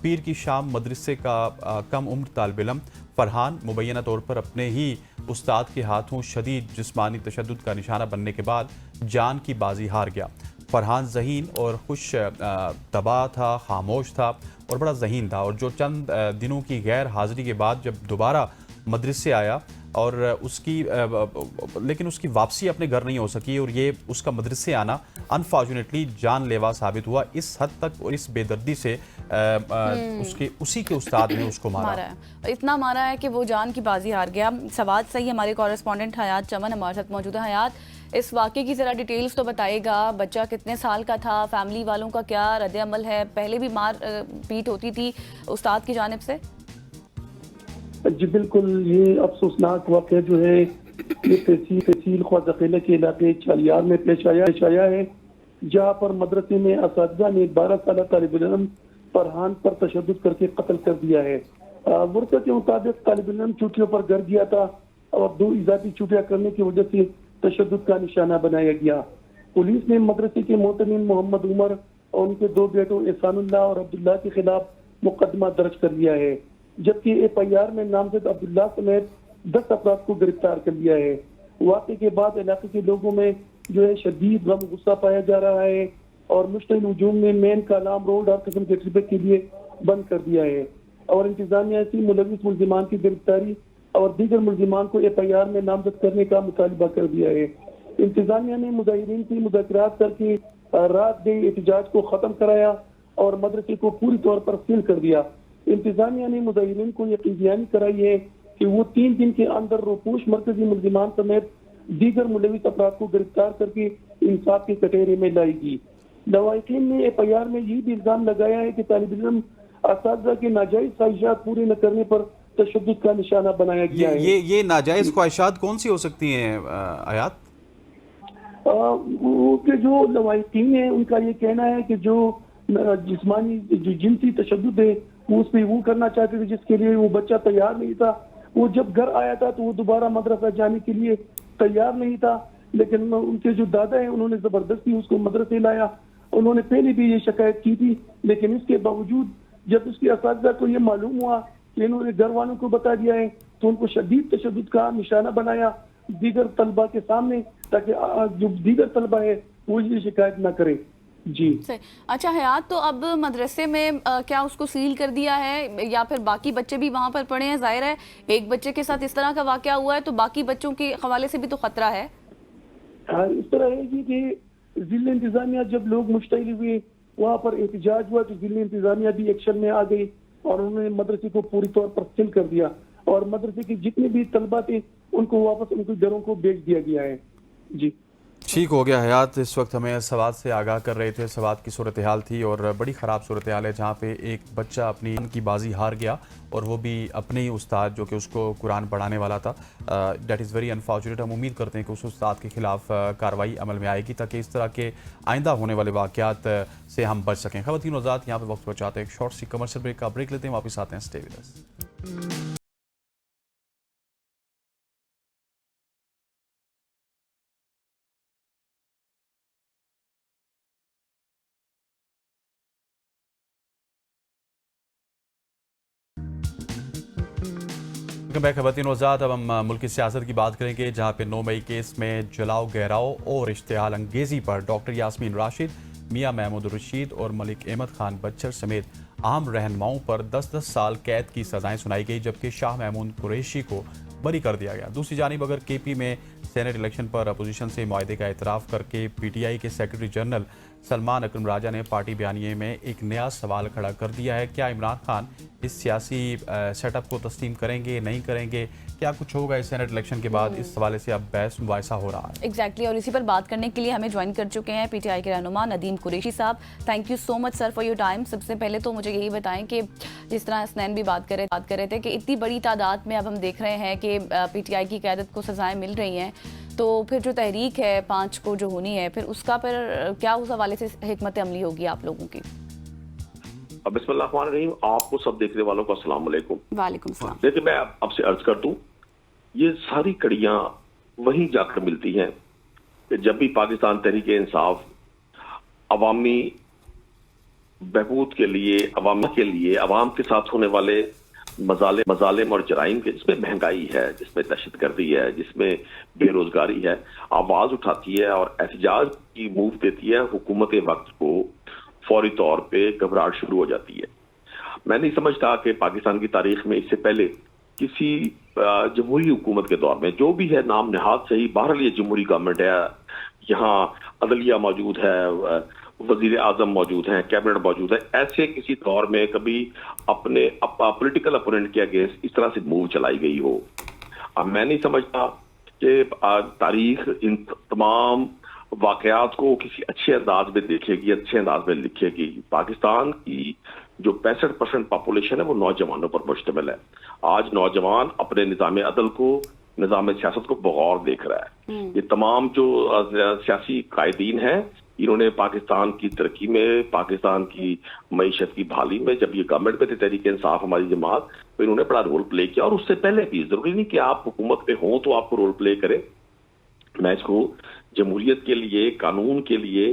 पीर की शाम मदरसे का कम उम्र तालिब इल्म फरहान मुबैना तौर पर अपने ही उस्ताद के हाथों शदीद जिस्मानी तशद्दुद का निशाना बनने के बाद जान की बाजी हार गया। फरहान ज़हीन और खुश तबाह था, खामोश था और बड़ा ज़हीन था, और जो चंद दिनों की गैर हाज़िरी के बाद जब दोबारा मदरसे आया और लेकिन उसकी वापसी अपने घर नहीं हो सकी और ये उसका मदरसे आना अनफॉर्चुनेटली जानलेवा साबित हुआ। इस हद तक और इस बेदर्दी से उसी के उस्ताद ने उसको मारा है। इतना मारा है कि वो जान की बाजी हार गया। सवाल सही हमारे कॉरेस्पॉन्डेंट हयात चमन हमारे साथ मौजूद है। हयात, इस वाक़े की ज़रा डिटेल्स तो बताइएगा। बच्चा कितने साल का था, फैमिली वालों का क्या रद्द-ए-अमल है? पहले भी मार पीट होती थी उस्ताद की जानिब से? जी बिल्कुल, ये अफसोसनाक वाक़या जो है ये तहसील ख्वाज़ा के इलाके चालियार में पेश आया है, जहाँ पर मदरसे में असातिज़ा ने 12 साल तालिब-इल्म फरहान पर तशद्दुद करके कत्ल कर दिया है। मुर्तद के मुताबिक तालिब-इल्म छुट्टियों पर घर गया था और 2 इजाफी छुट्टियां करने की वजह से तशद्दुद का निशाना बनाया गया। पुलिस ने मदरसे के मोहतमिन मोहम्मद उमर और उनके 2 बेटों एहसानुल्लाह और अब्दुल्लाह के खिलाफ मुकदमा दर्ज कर लिया है, जबकि FIR में नामजद अब्दुल्लाह समेत 10 अफराद को गिरफ्तार कर लिया है। वाक़े के बाद इलाके के लोगों में जो है शदीद गम गुस्सा पाया जा रहा है और मुश्तइल हुजूम ने मेन कालाम रोड हर किस्म के ट्रिपिक के लिए बंद कर दिया है और इंतजामिया ऐसी मुलविस मुल्जिमान की गिरफ्तारी और दीगर मुल्जिमान को FIR में नामजद करने का मुतालबा कर दिया है। इंतजामिया ने मुजाहिरीन से मुज़ाकरात करके रात देर एहतजाज को ख़त्म कराया और मदरसे को पूरी तौर पर सील कर दिया। इंतजामिया ने मुजाहिरीन को यकीन कराई है कि वो 3 दिन के अंदर रोपोश मरकजी मुल्जिमान समेत दीगर मुलविस अफराद को गिरफ्तार करके इंसाफ के कटहरे में लाएगी। लवाहिकीन ने FIR में ये भी इल्जाम लगाया है कि तालिब-इल्म असातिज़ा के नाजायज ख्वाहिशात पूरे न करने पर तशद्दुद का निशाना बनाया गया है। ये नाजायज ख्वाहिशात कौन सी हो सकती हैं हयात? उनके जो लवाहिकीन है उनका ये कहना है कि जो जिस्मानी जो जिनसी तशद्दुद है वो उस पर वो करना चाहते थे, जिसके लिए वो बच्चा तैयार नहीं था। वो जब घर आया था तो वो दोबारा मदरसा जाने के लिए तैयार नहीं था, लेकिन उनके जो दादा है उन्होंने जबरदस्ती उसको मदरसे लाया। उन्होंने पहले भी ये शिकायत की थी, लेकिन इसके बावजूद जब उसके असातिज़ा को ये मालूम हुआ कि इन्होंने घर वालों को बता दिया है तो उनको शदीद तशद्दुद का निशाना बनाया दीगर तलबा के सामने, ताकि जो दीगर तलबा है वो ये शिकायत ना करे। जी अच्छा हयात, तो अब मदरसे में क्या उसको सील कर दिया है या फिर बाकी बच्चे भी वहाँ पर पढ़े हैं? जाहिर है एक बच्चे के साथ इस तरह का वाकया हुआ है तो बाकी बच्चों के हवाले से भी तो खतरा है। इस तरह है कि जिले इंतजामिया जब लोग मुश्तइल हुए वहाँ पर एहतजाज हुआ तो जिले इंतजामिया भी एक्शन में आ गई और उन्होंने मदरसे को पूरी तौर पर सील कर दिया और मदरसे के जितने भी तलबा थे उनको वापस उनके घरों को भेज दिया गया है। जी ठीक हो गया हयात। इस वक्त हमें सवात से आगाह कर रहे थे। सवात की सूरत हाल थी और बड़ी ख़राब सूरत हाल है जहाँ पे एक बच्चा अपनी की बाजी हार गया और वो भी अपने ही उस्ताद जो कि उसको कुरान पढ़ाने वाला था। That is very unfortunate. हम उम्मीद करते हैं कि उस उस्ताद के खिलाफ कार्रवाई अमल में आएगी ताकि इस तरह के आइंदा होने वाले वाक़यात से हम बच सकें। ख़वातीन और हज़रात, यहाँ पर वक्त बचाते हैं एक शॉर्ट सी कमर्शियल ब्रेक का ब्रेक लेते हैं, वापस आते हैं। Stay with us. खवातीन और हज़रात, अब हम मुल्क की सियासत की बात करेंगे जहाँ पे 9 मई केस में जलाओ गहराओ और इश्तिहाल अंगेज़ी पर डॉक्टर यास्मीन राशिद, मियाँ महमूद रशीद और मलिक अहमद खान बच्चर समेत आम रहनुमाओं पर 10-10 साल कैद की सज़ाएं सुनाई गई, जबकि शाह महमूद कुरैशी को बरी कर दिया गया। दूसरी जानिब अगर KP में सेनेट इलेक्शन पर अपोजिशन से मुआहदे का एतराफ़ करके PTI के सेक्रेटरी जनरल सलमान अकरम राजा ने पार्टी बयानिए में एक नया सवाल खड़ा कर दिया है। क्या इमरान खान इस सियासी सेटअप को तस्लीम करेंगे, नहीं करेंगे? क्या कुछ होगा इस सेनेट इलेक्शन के बाद? इस हवाले से अब बहस मुबाहिसा हो रहा है। एग्जैक्टली और इसी पर बात करने के लिए हमें ज्वाइन कर चुके हैं PTI के रहनुमा नदीम कुरैशी साहब। Thank you so much sir for your time. सबसे पहले तो मुझे यही बताएं कि जिस तरह हसनैन भी बात कर रहे थे कि इतनी बड़ी तादाद में अब हम देख रहे हैं कि PTI की क़यादत को सज़ाएँ मिल रही हैं, तो फिर जो तहरीक है 5 को जो होनी है फिर उसका पर क्या उस हवाले से हिकमत अमली होगी आप लोगों की? बिस्मिल्लाहिर्रहमानिर्रहीम। आपको सब देखने वालों को अस्सलाम वालेकुम। वालेकुम सलाम। देखिए, मैं आपसे अर्ज कर दूं, ये सारी कड़ियां वहीं जाकर मिलती हैं कि जब भी पाकिस्तान तहरीक इंसाफ अवामी बहबूद के लिए, अवाम के साथ होने वाले मजालिम और जराइम के, जिसमें महंगाई है, जिसमें दहशतगर्दी है, जिसमें बेरोजगारी है, आवाज उठाती है और एहतजाज की मूव देती है, हुकूमत वक्त को फौरी तौर पे घबराहट शुरू हो जाती है। मैं नहीं समझता कि पाकिस्तान की तारीख में इससे पहले किसी जमहूरी हुकूमत के दौर में जो भी है नाम नहाद सही, बहरहाल ये जमहूरी गवर्नमेंट है, यहाँ अदलिया मौजूद है, वजीर आजम मौजूद हैं, कैबिनेट मौजूद है, ऐसे किसी दौर में कभी अपने पॉलिटिकल अपोनेंट के अगेंस्ट इस तरह से मूव चलाई गई हो। अब मैं नहीं समझता कि तारीख इन तमाम वाकयात को किसी अच्छे अंदाज में देखेगी, अच्छे अंदाज में लिखेगी। पाकिस्तान की जो 65% पॉपुलेशन है वो नौजवानों पर मुश्तमिल है। आज नौजवान अपने निज़ाम अदल को, निज़ाम सियासत को बगौर देख रहा है। ये तमाम जो सियासी कायदीन हैं, इन्होंने पाकिस्तान की तरक्की में, पाकिस्तान की मईशत की बहाली में, जब ये गवर्नमेंट में थे तहरीक इंसाफ हमारी जमात, तो इन्होंने बड़ा रोल प्ले किया। और उससे पहले भी, जरूरी नहीं कि आप हुकूमत पे हों तो आपको रोल प्ले करें। मैं इसको जमहूरियत के लिए, कानून के लिए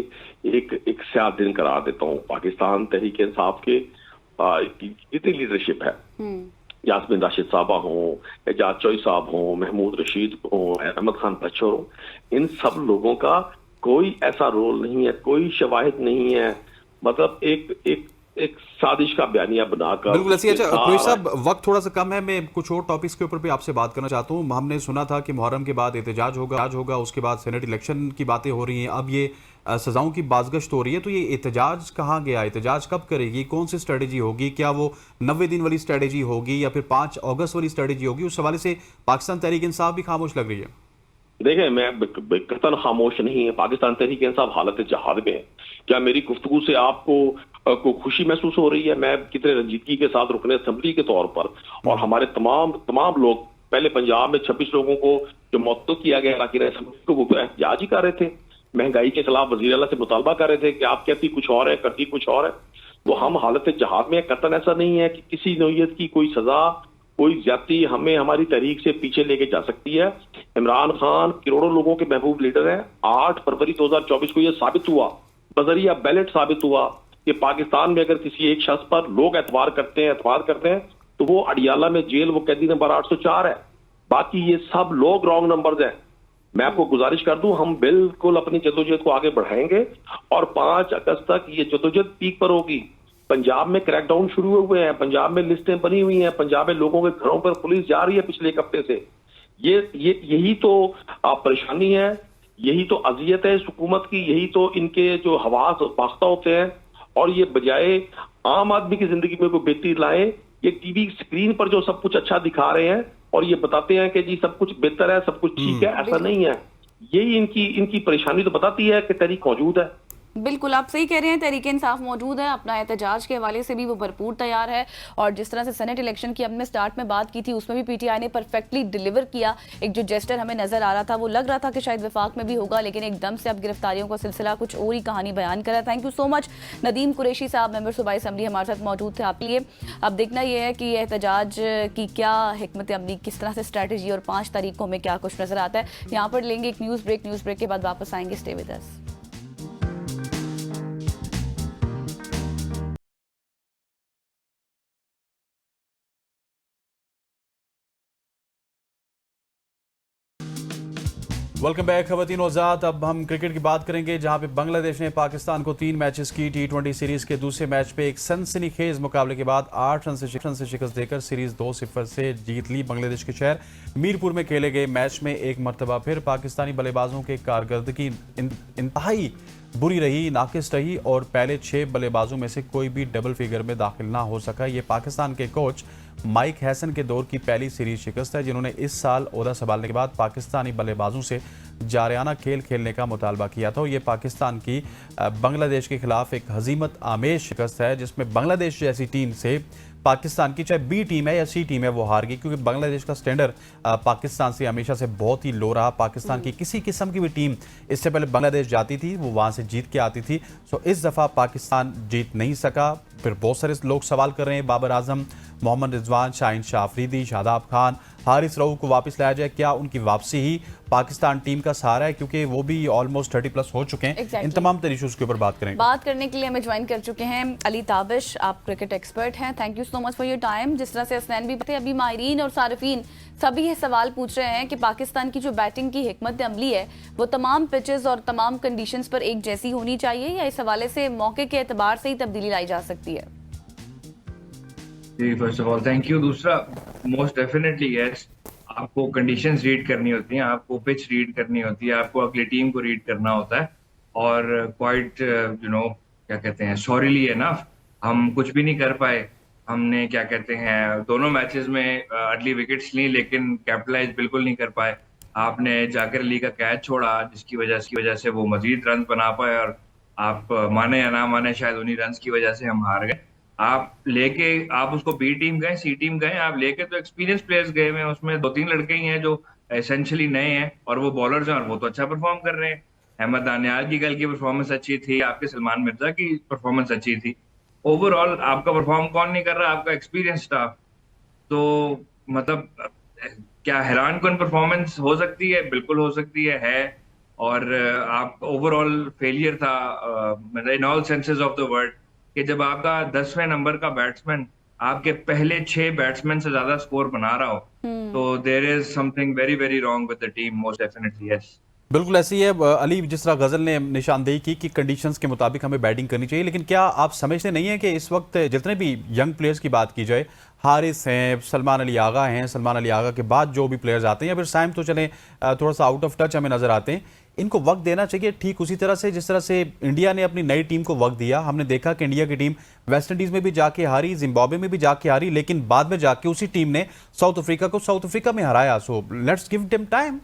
एक स्याह दिन करार देता हूँ। पाकिस्तान तहरीक इंसाफ के जितनी लीडरशिप है, यास्मीन राशिद साहबा हों, एजाज चौई साहब हों, महमूद रशीद हों, अहमद खान पच्छर हों, इन सब लोगों का कोई ऐसा रोल नहीं है, कोई शवाहिद नहीं है, मतलब एक साजिश का बयानिया बनाकर। बिल्कुल ऐसी। अच्छा कुरैशी साहब, वक्त थोड़ा सा कम है, मैं कुछ और टॉपिक्स के ऊपर भी आपसे बात करना चाहता हूँ। हमने सुना था कि मुहर्रम के बाद एहतजाज होगा, उसके बाद सेनेट इलेक्शन की बातें हो रही हैं, अब ये सजाओं की बाज़गश्त हो रही है, तो ये एहतजाज कहाँ गया? एहतजाज कब करेगी? कौन सी स्ट्रेटेजी होगी? क्या वो 90 दिन वाली स्ट्रेटेजी होगी या फिर 5 अगस्त वाली स्ट्रेटेजी होगी? उस हवाले से पाकिस्तान तहरीक इंसाफ भी खामोश लग रही है। देखें, मैं कतन खामोश नहीं है। पाकिस्तान तहरीक इंसाफ हालत जहाद में है। क्या मेरी गुफ्तगू से आपको खुशी महसूस हो रही है? मैं कितने रंजीदगी के साथ रुकने असेंबली के तौर पर, और हमारे तमाम लोग, पहले पंजाब में 26 लोगों को जो मौत किया गया अरकान असेंबली को, वो एहतजाज ही कर रहे थे। महंगाई के खिलाफ वज़ीर आला से मुतालबा कर रहे थे कि आप कहती कुछ और है, करती कुछ और है। तो हम हालत जहाद में, कतन ऐसा नहीं है कि किसी नौयत की कोई सजा, कोई ज्यादती हमें हमारी तहरीक से पीछे लेके जा सकती है। इमरान खान करोड़ों लोगों के महबूब लीडर हैं। 8 फरवरी 2024 को यह साबित हुआ, बजरिया बैलेट साबित हुआ, कि पाकिस्तान में अगर किसी एक शख्स पर लोग एतबार करते हैं तो वो अडियाला में जेल, वो कैदी नंबर 804 है। बाकी ये सब लोग रॉन्ग नंबर्स हैं। मैं आपको गुजारिश कर दूं, हम बिल्कुल अपनी जद्दोजहद को आगे बढ़ाएंगे और 5 अगस्त तक ये जद्दोजहद पीक पर होगी। पंजाब में क्रैकडाउन शुरू हुए हैं, पंजाब में लिस्टें बनी हुई हैं, पंजाब में लोगों के घरों पर पुलिस जा रही है पिछले एक हफ्ते से। यही तो परेशानी है, यही तो अजियत है इस हुकूमत की, यही तो इनके जो हवास बाख्ता होते हैं। और ये बजाय आम आदमी की जिंदगी में कोई बेहतरी लाए, ये टीवी स्क्रीन पर जो सब कुछ अच्छा दिखा रहे हैं और ये बताते हैं कि जी सब कुछ बेहतर है, सब कुछ ठीक है, ऐसा नहीं है। यही इनकी परेशानी तो बताती है कि तहरीक मौजूद है। बिल्कुल आप सही कह रहे हैं, तहरीक इंसाफ मौजूद है, अपना एहतजाज के हवाले से भी वो भरपूर तैयार है। और जिस तरह से सेनेट इलेक्शन की हमने स्टार्ट में बात की थी, उसमें भी पीटीआई ने परफेक्टली डिलीवर किया। एक जो जेस्टर हमें नजर आ रहा था, वो लग रहा था कि शायद वफाक में भी होगा, लेकिन एकदम से अब गिरफ्तारियों का सिलसिला कुछ और ही कहानी बयान करा। Thank you so much Nadeem Qureshi साहब, मेंबर सूबाई असम्बली, हमारे साथ मौजूद थे आपके लिए। अब देखना यह है कि एहतजाज की क्या हिकमत अमली, किस तरह से स्ट्रैटेजी, और 5 तारीख को हमें क्या कुछ नजर आता है। यहाँ पर लेंगे एक न्यूज़ ब्रेक के बाद वापस आएंगे। Stay with us. Welcome back खवातीन वज़ात। अब हम क्रिकेट की बात करेंगे, जहां पे बांग्लादेश ने पाकिस्तान को 3 मैचेस की T20 सीरीज के दूसरे मैच पे एक सनसनीखेज मुकाबले के बाद 8 रन से शिकस्त देकर सीरीज 2-0 से जीत ली। बांग्लादेश के शहर मीरपुर में खेले गए मैच में एक मरतबा फिर पाकिस्तानी बल्लेबाजों के कारकर्दगी इंतहाई बुरी रही, नाकिस रही और पहले 6 बल्लेबाजों में से कोई भी डबल फिगर में दाखिल ना हो सका। ये पाकिस्तान के कोच माइक हैसन के दौर की पहली सीरीज शिकस्त है, जिन्होंने इस साल ओहदा संभालने के बाद पाकिस्तानी बल्लेबाजों से जारियाना खेल खेलने का मुतालबा किया था। ये पाकिस्तान की बांग्लादेश के खिलाफ एक हजीमत आमेज शिकस्त है, जिसमें बांग्लादेश जैसी टीम से पाकिस्तान की चाहे बी टीम है या सी टीम है वो हार गई, क्योंकि बांग्लादेश का स्टैंडर्ड पाकिस्तान से हमेशा से बहुत ही लो रहा। पाकिस्तान की किसी किस्म की भी टीम इससे पहले बांग्लादेश जाती थी, वो वहाँ से जीत के आती थी। सो इस दफ़ा पाकिस्तान जीत नहीं सका। फिर बहुत सारे लोग सवाल कर रहे हैं, बाबर आजम, मोहम्मद रिजवान, शाहीन शाह अफरीदी, शादाब खान, हारिस रऊफ को वापस लाया जाए। क्या उनकी वापसी ही पाकिस्तान टीम का सहारा है, क्योंकि वो भी ऑलमोस्ट 30+ हो चुके हैं। इन तमाम इशूज़ के ऊपर बात करेंगे। बात करने के लिए हमें ज्वाइन कर चुके हैं अली ताबिश, आप क्रिकेट एक्सपर्ट हैं। Thank you so much for your time. जिस तरह से असनैन भी थे, अभी माहिरीन और सारिफीन सभी ये सवाल पूछ रहे हैं कि पाकिस्तान की जो बैटिंग की हिकमत अमली है वो तमाम पिचेस और तमाम कंडीशंस पर एक जैसी होनी चाहिए, या इस हवाले से मौके के एतबार से ही तब्दीली लाई जा सकती है? जी first of all thank you. दूसरा, मोस्ट डेफिनेटली यस, आपको कंडीशंस रीड करनी होती हैं, आपको पिच रीड करनी होती है, आपको अगली टीम को रीड करना होता है। और क्वाइट क्या कहते हैं, सॉरीली एनफ हम कुछ भी नहीं कर पाए। हमने क्या कहते हैं दोनों मैचेस में अर्ली विकेट्स ली, लेकिन कैपिटलाइज बिल्कुल नहीं कर पाए। आपने जाकिर अली का कैच छोड़ा जिसकी वजह से वो मजीद रन बना पाए, और आप माने या ना माने शायद उन्हीं रन की वजह से हम हार गए। आप उसको बी टीम गए, सी टीम गए, आप लेके तो एक्सपीरियंस प्लेयर्स गए हुए हैं, उसमें 2-3 लड़के ही हैं जो एसेंशियली नए हैं और वो बॉलर्स हैं और वो तो अच्छा परफॉर्म कर रहे हैं। अहमद दानियाल की कल की परफॉर्मेंस अच्छी थी, आपके सलमान मिर्जा की परफॉर्मेंस अच्छी थी। ओवरऑल आपका परफॉर्म कौन नहीं कर रहा? आपका एक्सपीरियंस स्टाफ। तो मतलब क्या हैरान कौन परफॉर्मेंस हो सकती है? बिल्कुल हो सकती है। और आप ओवरऑल फेलियर था मतलब in all senses of the word, कि जब आपका 10वें नंबर का बैट्समैन आपके पहले 6 बैट्समैन से ज्यादा स्कोर बना रहा हो, तो there is something very very wrong with the team, most definitely yes. बिल्कुल ऐसी है अली, जिस तरह गजल ने निशानदेही की कि कंडीशंस के मुताबिक हमें बैटिंग करनी चाहिए, लेकिन क्या आप समझते नहीं है कि इस वक्त जितने भी यंग प्लेयर्स की बात की जाए, हारिस हैं, सलमान अली आगा हैं, सलमान अली आगा के बाद जो भी प्लेयर्स आते हैं, या फिर साइम तो चले थोड़ा सा आउट ऑफ टच हमें नजर आते हैं, इनको वक्त देना चाहिए ठीक उसी तरह से जिस तरह से इंडिया ने अपनी नई टीम को वक्त दिया। हमने देखा कि इंडिया की टीम वेस्ट इंडीज में भी जाके हारी, जिम्बाब्वे में भी जाके हारी, लेकिन बाद में जाके उसी टीम ने साउथ अफ्रीका में हराया। So let's give them time.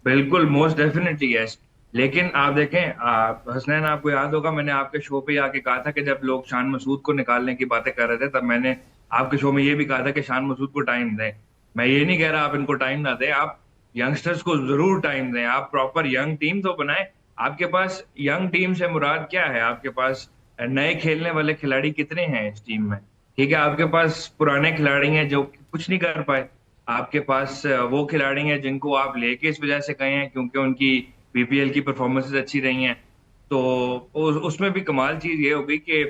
बिल्कुल, मोस्ट डेफिनेटली यस। लेकिन आप देखें, हसनैन आपको याद होगा मैंने आपके शो पे आके कहा था कि जब लोग शान मसूद को निकालने की बातें कर रहे थे, तब मैंने आपके शो में ये भी कहा था कि शान मसूद को टाइम दें। मैं ये नहीं कह रहा आप इनको टाइम ना दें, आप यंगस्टर्स को जरूर टाइम दें, आप प्रॉपर यंग टीम तो बनाएं। आपके पास यंग टीम से मुराद क्या है? आपके पास नए खेलने वाले खिलाड़ी कितने हैं इस टीम में? ठीक है, आपके पास पुराने खिलाड़ी हैं जो कुछ नहीं कर पाए, आपके पास वो खिलाड़ी हैं जिनको आप लेके इस वजह से गए हैं क्योंकि उनकी बीपीएल की परफॉर्मेंसेज अच्छी रही हैं। तो उसमें भी कमाल चीज ये हो गई कि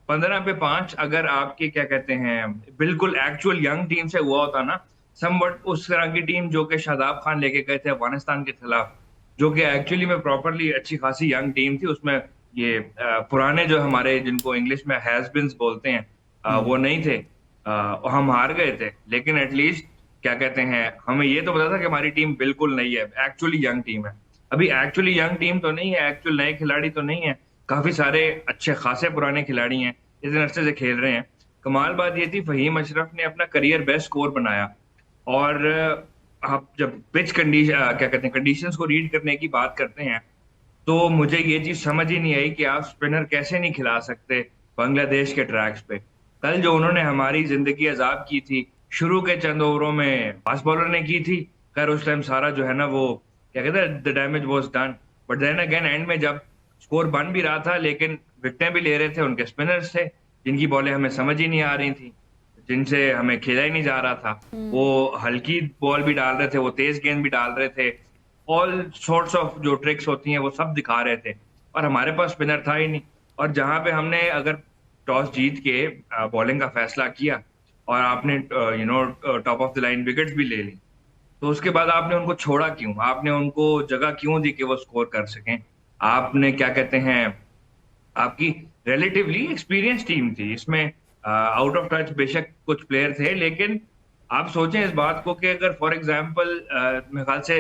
15 पे 5 अगर आपके क्या कहते हैं बिल्कुल एक्चुअल यंग टीम से हुआ होता ना, समवट उस तरह की टीम जो कि शादाब खान लेके गए थे अफगानिस्तान के खिलाफ, जो कि एक्चुअली में प्रॉपरली अच्छी खासी यंग टीम थी, उसमें ये पुराने जो हमारे जिनको इंग्लिश में हैजबिन्स बोलते हैं वो नहीं थे। हम हार गए थे, लेकिन एटलीस्ट क्या कहते हैं हमें ये तो पता था कि हमारी टीम बिल्कुल नहीं है, एक्चुअली यंग टीम है। अभी एक्चुअली यंग टीम तो नहीं है, एक्चुअल नए खिलाड़ी तो नहीं है, काफी सारे अच्छे खासे पुराने खिलाड़ी हैं, इतने अरसे से खेल रहे हैं। कमाल बात ये थी, फहीम अशरफ ने अपना करियर बेस्ट स्कोर बनाया। और आप जब पिच कंडीशन क्या कहते हैं कंडीशंस को रीड करने की बात करते हैं, तो मुझे ये चीज समझ ही नहीं आई कि आप स्पिनर कैसे नहीं खिला सकते बांग्लादेश के ट्रैक्स पे। कल जो उन्होंने हमारी जिंदगी अजाब की थी, शुरू के चंद ओवरों में फास्ट बॉलर ने की थी, खैर उस टाइम सारा जो है ना वो क्या कहते हैं the damage was done. But then again end में जब स्कोर बन भी रहा था, लेकिन विकेटें भी ले रहे थे उनके स्पिनर्स थे जिनकी बॉलें हमें समझ ही नहीं आ रही थी, जिनसे हमें खेला ही नहीं जा रहा था। वो हल्की बॉल भी डाल रहे थे, वो तेज गेंद भी डाल रहे थे, ऑल सॉर्ट्स ऑफ जो ट्रिक्स होती हैं वो सब दिखा रहे थे, और हमारे पास स्पिनर था ही नहीं। और जहां पे हमने अगर टॉस जीत के बॉलिंग का फैसला किया और आपने top of the line wickets भी ले ली, तो उसके बाद आपने उनको छोड़ा क्यों? आपने उनको जगह क्यों दी कि वो स्कोर कर सकें? आपने क्या कहते हैं आपकी रिलेटिवली एक्सपीरियंस टीम थी, इसमें आउट ऑफ टच बेशक कुछ प्लेयर थे, लेकिन आप सोचें इस बात को कि अगर फॉर एग्जांपल मेरे ख्याल से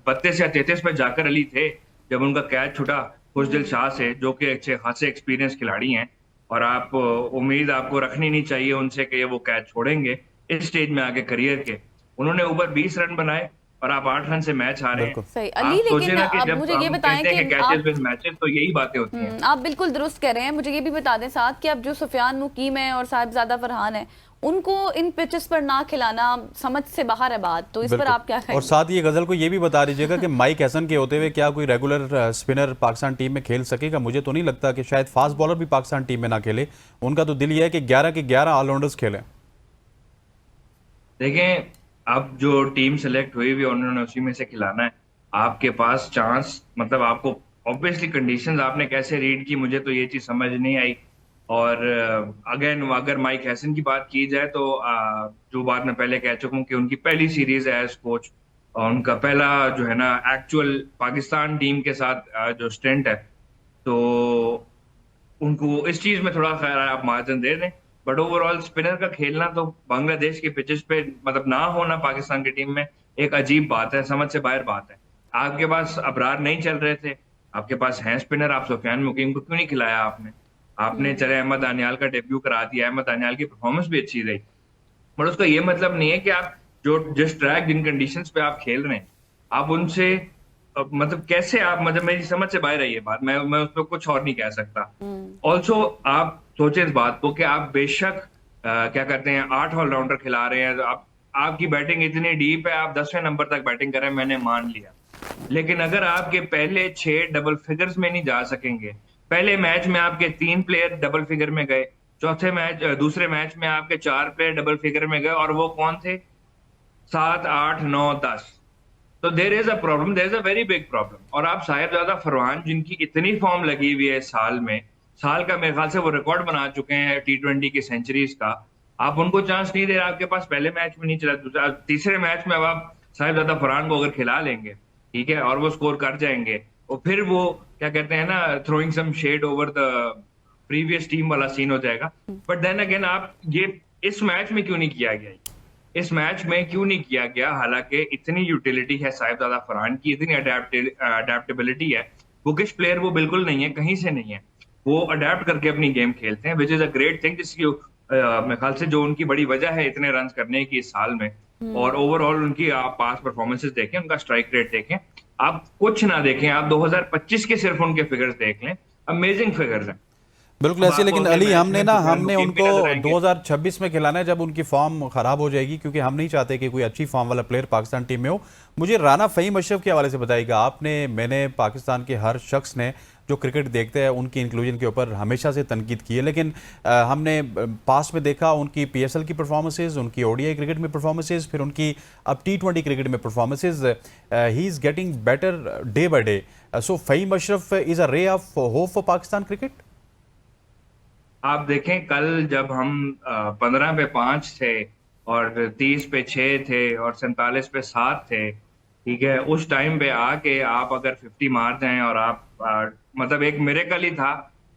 32 या 33 में जाकर अली थे जब उनका कैच छूटा खुशदिल शाह से, जो कि अच्छे खासे एक्सपीरियंस खिलाड़ी हैं, और आप उम्मीद आपको रखनी नहीं चाहिए उनसे कि ये वो कैच छोड़ेंगे इस स्टेज में आके करियर के। उन्होंने ऊपर 20 रन बनाए और आप 8 रन से मैच हारे हैं। सही आप अली, सोचिए लेकिन ना कि आप जब मुझे ये हम बताएं कहते हैं कि कैचेस आप विद मैचेस, तो यही बातें होती हैं। आप बिल्कुल दुरुस्त कह रहे हैं। मुझे ये भी बता दें साथ कि अब जो सुफियान मुकीम है और साहिबजादा फरहान है, उनको इन पिचेस पर ना खिलाना समझ से बाहर है बात, तो इस पर आप क्या कहेंगे? और साथ ये गजल को ये भी बता दीजिएगा कि माइक हैसन के होते हुए क्या कोई रेगुलर स्पिनर पाकिस्तान टीम में खेल सकेगा? मुझे तो नहीं लगता कि शायद फास्ट बॉलर भी पाकिस्तान टीम में ना खेले। उनका तो दिल ये है कि 11 के 11 ऑलराउंडर्स खेलें। देखें, अब जो टीम सेलेक्ट हुई हुई उन्होंने उसी में से खिलाना है। आपके पास चांस मतलब आपको ऑब्वियसली कंडीशंस आपने कैसे रीड की, मुझे तो ये चीज समझ नहीं आई। और अगेन अगर माइक हैसन की बात की जाए तो जो बात मैं पहले कह चुका हूँ कि उनकी पहली सीरीज है एज कोच, और उनका पहला जो है ना एक्चुअल पाकिस्तान टीम के साथ जो स्टेंट है, तो उनको इस चीज में थोड़ा खैर आप मार्जिन दे दें। बट ओवरऑल स्पिनर का खेलना तो बांग्लादेश के पिचेस पे मतलब ना होना पाकिस्तान की टीम में एक अजीब बात है, समझ से बाहर बात है। आपके पास अबरार नहीं चल रहे थे, आपके पास हैं स्पिनर, आप सुफियान मुकीम को क्यों नहीं खिलाया आपने? आपने चले अहमद दानियाल का डेब्यू करा दिया, अहमद दानियाल की परफॉर्मेंस भी अच्छी रही, बट उसका ये मतलब नहीं है कि आप जो जिस ट्रैक जिन कंडीशंस पे आप खेल रहे हैं आप उनसे मतलब कैसे आप मतलब मेरी समझ से बाहर है ये बात, मैं उस पर कुछ और नहीं कह सकता। ऑल्सो आप सोचे इस बात को कि आप बेशक क्या कहते हैं 8 ऑलराउंडर खिला रहे हैं, आप आपकी बैटिंग इतनी डीप है, आप 10वें नंबर तक बैटिंग कर रहे हैं, मैंने मान लिया, लेकिन अगर आपके पहले 6 डबल फिगर्स में नहीं जा सकेंगे, पहले मैच में आपके 3 प्लेयर डबल फिगर में गए, दूसरे मैच में आपके 4 प्लेयर डबल फिगर में गए, और वो कौन थे? 7, 8, 9, 10। तो there is a problem, there is a very big problem. और आप साहिबजादा फरहान जिनकी इतनी फॉर्म लगी हुई है इस साल में, साल का मेरे ख्याल से वो रिकॉर्ड बना चुके हैं T20 की सेंचुरीज का, आप उनको चांस नहीं दे रहे। आपके पास पहले मैच में नहीं चला, तीसरे मैच में अब आप साहिबजादा फरहान को अगर खिला लेंगे, ठीक है, और वो स्कोर कर जाएंगे, और फिर वो क्या कहते हैं ना, throwing some shade over the previous team वाला सीन हो जाएगा। बट देन अगेन आप ये इस मैच में क्यों नहीं किया गया, इस मैच में क्यों नहीं किया गया? हालांकि इतनी यूटिलिटी है साहिबजादा फरहान की, इतनी अडेप्टेबिलिटी है, बुकिश प्लेयर वो बिल्कुल नहीं है, कहीं से नहीं है, वो अडेप्ट करके अपनी गेम खेलते हैं, which is a great thing, जिसकी मेरे ख्याल से जो उनकी बड़ी वजह है इतने रन करने की इस साल में। और ओवरऑल उनकी आप पास परफॉर्मेंसेस देखें, उनका स्ट्राइक रेट देखें, आप कुछ ना देखें, आप 2025 के सिर्फ उनके फिगर्स देख लें, अमेजिंग फिगर्स हैं। बिल्कुल ऐसे। लेकिन आपको अली अगले मैच में हमने टीम उनको पे नजर आएंगे। 2026 में खिलाना है जब उनकी फॉर्म खराब हो जाएगी, क्योंकि हम नहीं चाहते कि कोई अच्छी फॉर्म वाला प्लेयर पाकिस्तान टीम में हो। मुझे राना फ़हीम अशरफ के हवाले से बताइएगा, मैंने पाकिस्तान के हर शख्स ने जो क्रिकेट देखते हैं उनकी इंक्लूजन के ऊपर हमेशा से तनकीद की है, लेकिन हमने पास्ट में देखा उनकी PSL की परफॉर्मेंसेज, उनकी ODI क्रिकेट में परफॉर्मेंसेज, फिर उनकी अब T20 क्रिकेट में performances, he is getting better day by day. So Fahim Ashraf is a ray of hope for Pakistan cricket. आप देखें कल जब हम 15 पे 5 थे और 30 पे 6 थे और 47 पे 7 थे, ठीक है, उस टाइम पे आके आप अगर 50 मार जाएं और आप मतलब एक मिरेकल ही था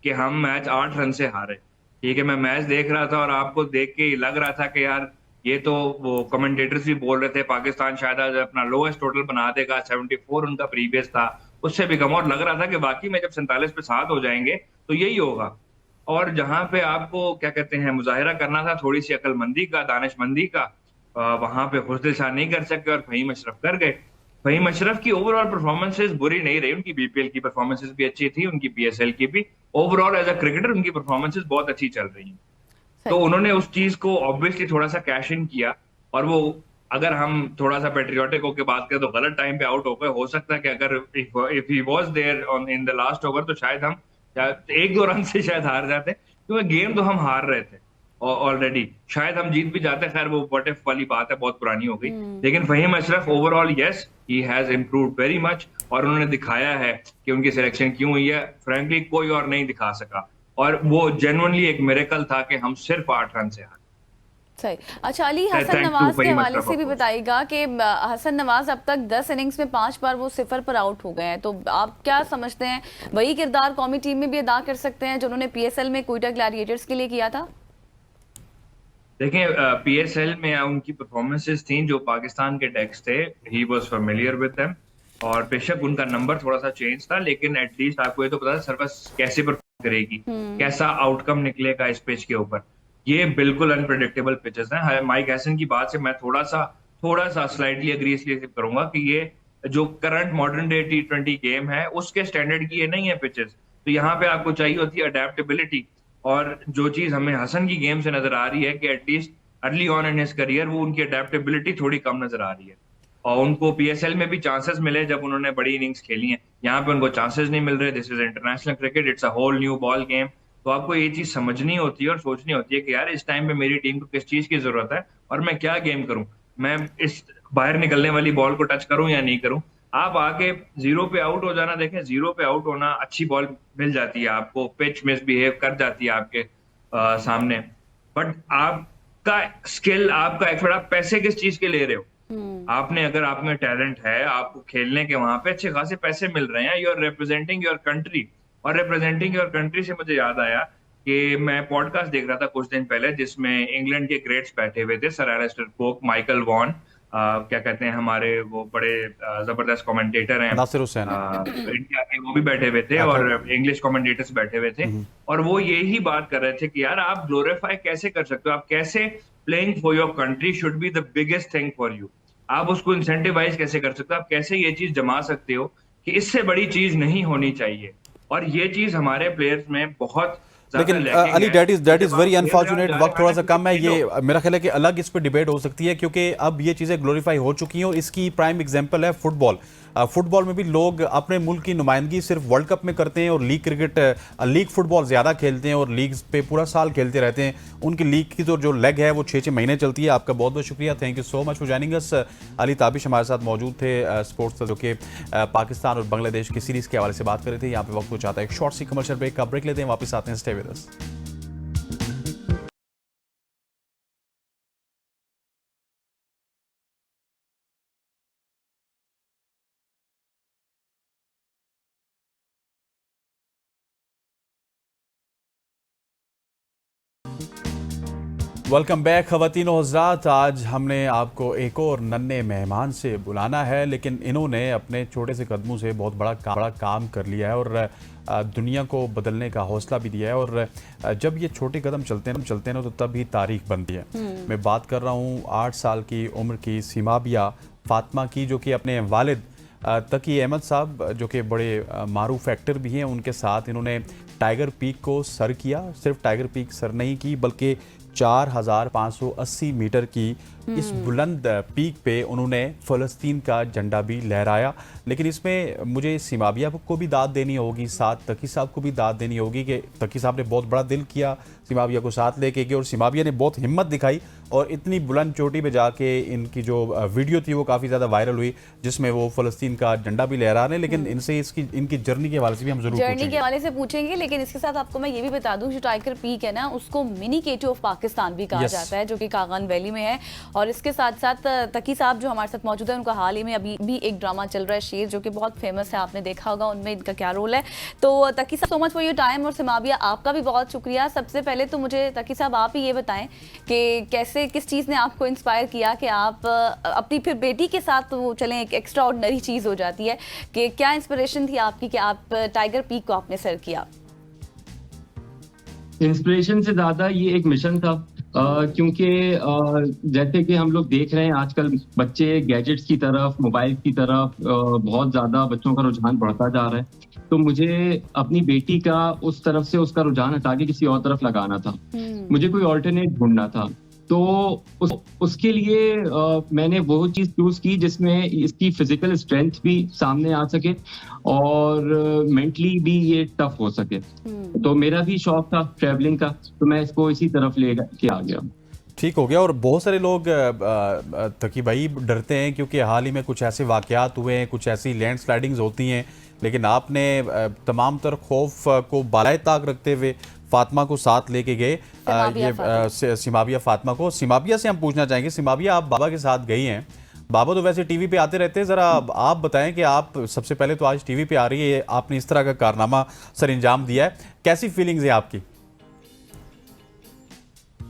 कि हम मैच 8 रन से हारे, ठीक है। मैं मैच देख रहा था और आपको देख के लग रहा था कि यार ये तो वो कमेंटेटर्स भी बोल रहे थे पाकिस्तान शायद आज अपना लोएस्ट टोटल बना देगा, 74 उनका प्रीवियस था, उससे भी कम, और लग रहा था कि बाकी में जब 47 पे 7 हो जाएंगे तो यही होगा। और जहां पे आपको क्या कहते हैं मुजाहिरा करना था थोड़ी सी अक्लमंदी का, दानिशमंदी का, वहां पे खुशदिल शाह नहीं कर सके और फ़हीम अशरफ कर गए। फ़हीम अशरफ की ओवरऑल परफॉर्मेंसेस बुरी नहीं रही, उनकी BPL की परफॉर्मेंसेस भी अच्छी थी, उनकी PSL की भी, ओवरऑल एज अ क्रिकेटर उनकी परफॉर्मेंसेस बहुत अच्छी चल रही हैं। तो उन्होंने उस चीज को ऑब्वियसली थोड़ा सा कैश इन किया, और वो अगर हम थोड़ा सा पेट्रियोटिक होकर बात करें तो गलत टाइम पे आउट हो गए। हो सकता है कि अगर if he was there on in the last over तो शायद हम 1-2 रन से शायद हार जाते, क्योंकि गेम तो हम हार रहे थे ऑलरेडी, शायद हम जीत भी जाते। खैर वो व्हाट इफ वाली बात है, बहुत पुरानी हो गई। लेकिन Fahim Ashraf overall yes he has improved very much, और उन्होंने दिखाया है कि उनकी सिलेक्शन क्यों हुई है, फ्रैंकली कोई और नहीं दिखा सका, और वो जेन्युइनली एक मिरेकल था कि हम सिर्फ 8 रन से हारे। सही। अच्छा अली, हसन Thank you नवाज के very much, हवाले से भी Rafa. बताइएगा कि हसन नवाज अब तक 10 इनिंग्स में 5 बार वो 0 पर आउट हो गए हैं, तो आप क्या समझते हैं वही किरदार कौमी टीम में भी अदा कर सकते हैं जो उन्होंने PSL में क्वेटा ग्लैडिएटर्स के लिए किया था? देखें PSL में उनकी परफॉर्मेंसेस थी जो पाकिस्तान के डेक्स थे, he was familiar with them, और बेशक उनका नंबर थोड़ा सा चेंज था, लेकिन एटलीस्ट आपको ये तो पता था सर्विस कैसे परफॉर्म करेगी, कैसा आउटकम निकलेगा इस पिच के ऊपर। ये बिल्कुल अनप्रेडिक्टेबल पिचेस हैं। माइक हैसन की बात से मैं थोड़ा सा स्लाइटली एग्री इसलिए करूंगा कि ये जो current modern day T20 game है उसके स्टैंडर्ड की ये नहीं है पिचेस, तो यहाँ पे आपको चाहिए होती है अडेप्टेबिलिटी। और जो चीज हमें हसन की गेम से नजर आ रही है कि at least early on in his career वो उनकी अडेप्टेबिलिटी थोड़ी कम नजर आ रही है, और उनको PSL में भी चांसेस मिले जब उन्होंने बड़ी इनिंग्स खेली हैं, यहाँ पे उनको चांसेस नहीं मिल रहे। This is international cricket, it's a whole new ball game. तो आपको ये चीज समझनी होती है और सोचनी होती है कि यार इस टाइम पे मेरी टीम को किस चीज की जरूरत है और मैं क्या गेम करूं, मैं इस बाहर निकलने वाली बॉल को टच करूं या नहीं करूं। आप आके 0 पे आउट हो जाना, देखें 0 पे आउट होना, अच्छी बॉल मिल जाती है आपको, पिच मिसबिहेव कर जाती है आपके सामने, बट आपका स्किल, आपका एफर्ट, आप पैसे किस चीज के ले रहे हो? आपने अगर आप में टैलेंट है, आपको खेलने के वहां पे अच्छे खासे पैसे मिल रहे हैं, you are representing your country. और रिप्रेजेंटिंग योर कंट्री से मुझे याद आया कि मैं पॉडकास्ट देख रहा था कुछ दिन पहले जिसमें इंग्लैंड के ग्रेट्स बैठे हुए थे, sir Alastair Cook, Michael Vaughan, क्या कहते हैं हमारे वो बड़े जबरदस्त कमेंटेटर हैं नासिर हुसैन इंडिया के, वो भी बैठे हुए थे और इंग्लिश कमेंटेटर्स बैठे हुए थे, और वो यही बात कर रहे थे कि यार आप ग्लोरीफाई कैसे कर सकते हो, आप कैसे playing for your country should be the biggest thing for you, आप उसको इंसेंटिवाइज कैसे कर सकते हो, आप कैसे ये चीज जमा सकते हो कि इससे बड़ी चीज नहीं होनी चाहिए, और ये चीज हमारे प्लेयर्स में बहुत। लेकिन Ali that is very unfortunate, वक्त थोड़ा सा कम है, ये मेरा ख्याल है कि अलग इस पर डिबेट हो सकती है, क्योंकि अब ये चीज़ें ग्लोरीफाई हो चुकी हैं और इसकी प्राइम एग्जांपल है फुटबॉल। फुटबॉल में भी लोग अपने मुल्क की नुमाइंदगी सिर्फ वर्ल्ड कप में करते हैं और लीग क्रिकेट, लीग फुटबॉल ज़्यादा खेलते हैं और लीग्स पे पूरा साल खेलते रहते हैं। उनकी लीग की तो जो लेग है वो 6-6 महीने चलती है। आपका बहुत बहुत शुक्रिया, thank you so much for joining अस। अली ताबिश हमारे साथ मौजूद थे, स्पोर्ट्स जो कि पाकिस्तान और बांग्लादेश की सीरीज़ के हवाले से बात कर रहे थे। यहाँ पे वक्त हो चाहता है एक शॉर्ट सी कमर्शियल ब्रेक का, ब्रेक लेते हैं, वापस आते हैं, stay with us. Welcome back ख़वातीन और हज़रात। आज हमने आपको एक और नन्हे मेहमान से बुलाना है, लेकिन इन्होंने अपने छोटे से कदमों से बहुत बड़ा काम कर लिया है और दुनिया को बदलने का हौसला भी दिया है। और जब ये छोटे कदम चलते हैं ना तो तब ही तारीख बनती है। मैं बात कर रहा हूँ 8 साल की उम्र की सिमाबिया फातिमा की, जो कि अपने वालिद तकी अहमद साहब जो कि बड़े मारूफ एक्टर भी हैं, उनके साथ इन्होंने टाइगर पीक को सर किया। सिर्फ टाइगर पीक सर नहीं की बल्कि 4580 मीटर की इस बुलंद पीक पे उन्होंने फ़लस्तीन का झंडा भी लहराया। लेकिन इसमें मुझे सिमाबिया को भी दाद देनी होगी, साथ तकी साहब को भी दाद देनी होगी कि तकी साहब ने बहुत बड़ा दिल किया सिमाबिया को साथ लेके गए और सिमाबिया ने बहुत हिम्मत दिखाई और इतनी बुलंद चोटी पे जाके इनकी जो वीडियो थी वो काफ़ी ज़्यादा वायरल हुई, जिसमें वो फ़लस्तीन का झंडा भी लहरा रहे हैं। लेकिन इनसे इनकी जर्नी के हवाले से भी हम जरूर जर्नी के हवाले से पूछेंगे। लेकिन इसके साथ आपको मैं ये भी बता दूं, जो टाइगर पीक है ना, उसको मिनी K2 ऑफ पाकिस्तान भी कहा जाता है, जो कि कागान वैली में है। और इसके साथ साथ तकी साहब जो हमारे साथ मौजूद है, उनका हाल ही में अभी भी एक ड्रामा चल रहा है शेर, जो कि बहुत फेमस है, आपने देखा होगा, उनमें इनका क्या रोल है। तो तकी साहब, सो मच फॉर योर टाइम, और सिमाबिया आपका भी बहुत शुक्रिया। सबसे पहले तो मुझे तकी साहब आप ही ये बताएं कि कैसे, किस चीज़ ने आपको इंस्पायर किया कि आप अपनी फिर बेटी के साथ वो चलें, एक एक्स्ट्रा ऑर्डिनरी चीज़ हो जाती है, कि क्या इंस्पिरेशन थी आपकी कि आप टाइगर पीक को आपने सर किया? इंस्पिरेशन से ज़्यादा ये एक मिशन था, क्योंकि जैसे कि हम लोग देख रहे हैं आजकल बच्चे गैजेट्स की तरफ, मोबाइल की तरफ बहुत ज़्यादा बच्चों का रुझान बढ़ता जा रहा है। तो मुझे अपनी बेटी का उस तरफ से उसका रुझान हटा के किसी और तरफ लगाना था। मुझे कोई ऑल्टरनेट ढूंढना था। तो उसके लिए मैंने वो चीज़ चूज की जिसमें इसकी फिजिकल स्ट्रेंथ भी सामने आ सके और मेंटली भी ये टफ हो सके। तो मेरा भी शौक था ट्रैवलिंग का, तो मैं इसको इसी तरफ ले के आ गया। ठीक हो गया। और बहुत सारे लोग तकी भाई डरते हैं क्योंकि हाल ही में कुछ ऐसे वाकयात हुए हैं, कुछ ऐसी लैंडस्लाइडिंग्स होती हैं, लेकिन आपने तमाम तर खौफ को बालाए ताक रखते हुए फातिमा को साथ लेके गए, ये सिमाबिया फातिमा को। सिमाबिया से हम पूछना चाहेंगे, सिमाबिया आप बाबा के साथ गई हैं, बाबा तो वैसे टीवी पे आते रहते हैं, ज़रा आप बताएं कि आप सबसे पहले तो आज टीवी पे आ रही है, आपने इस तरह का कारनामा सर अंजाम दिया है, कैसी फीलिंग्स है आपकी?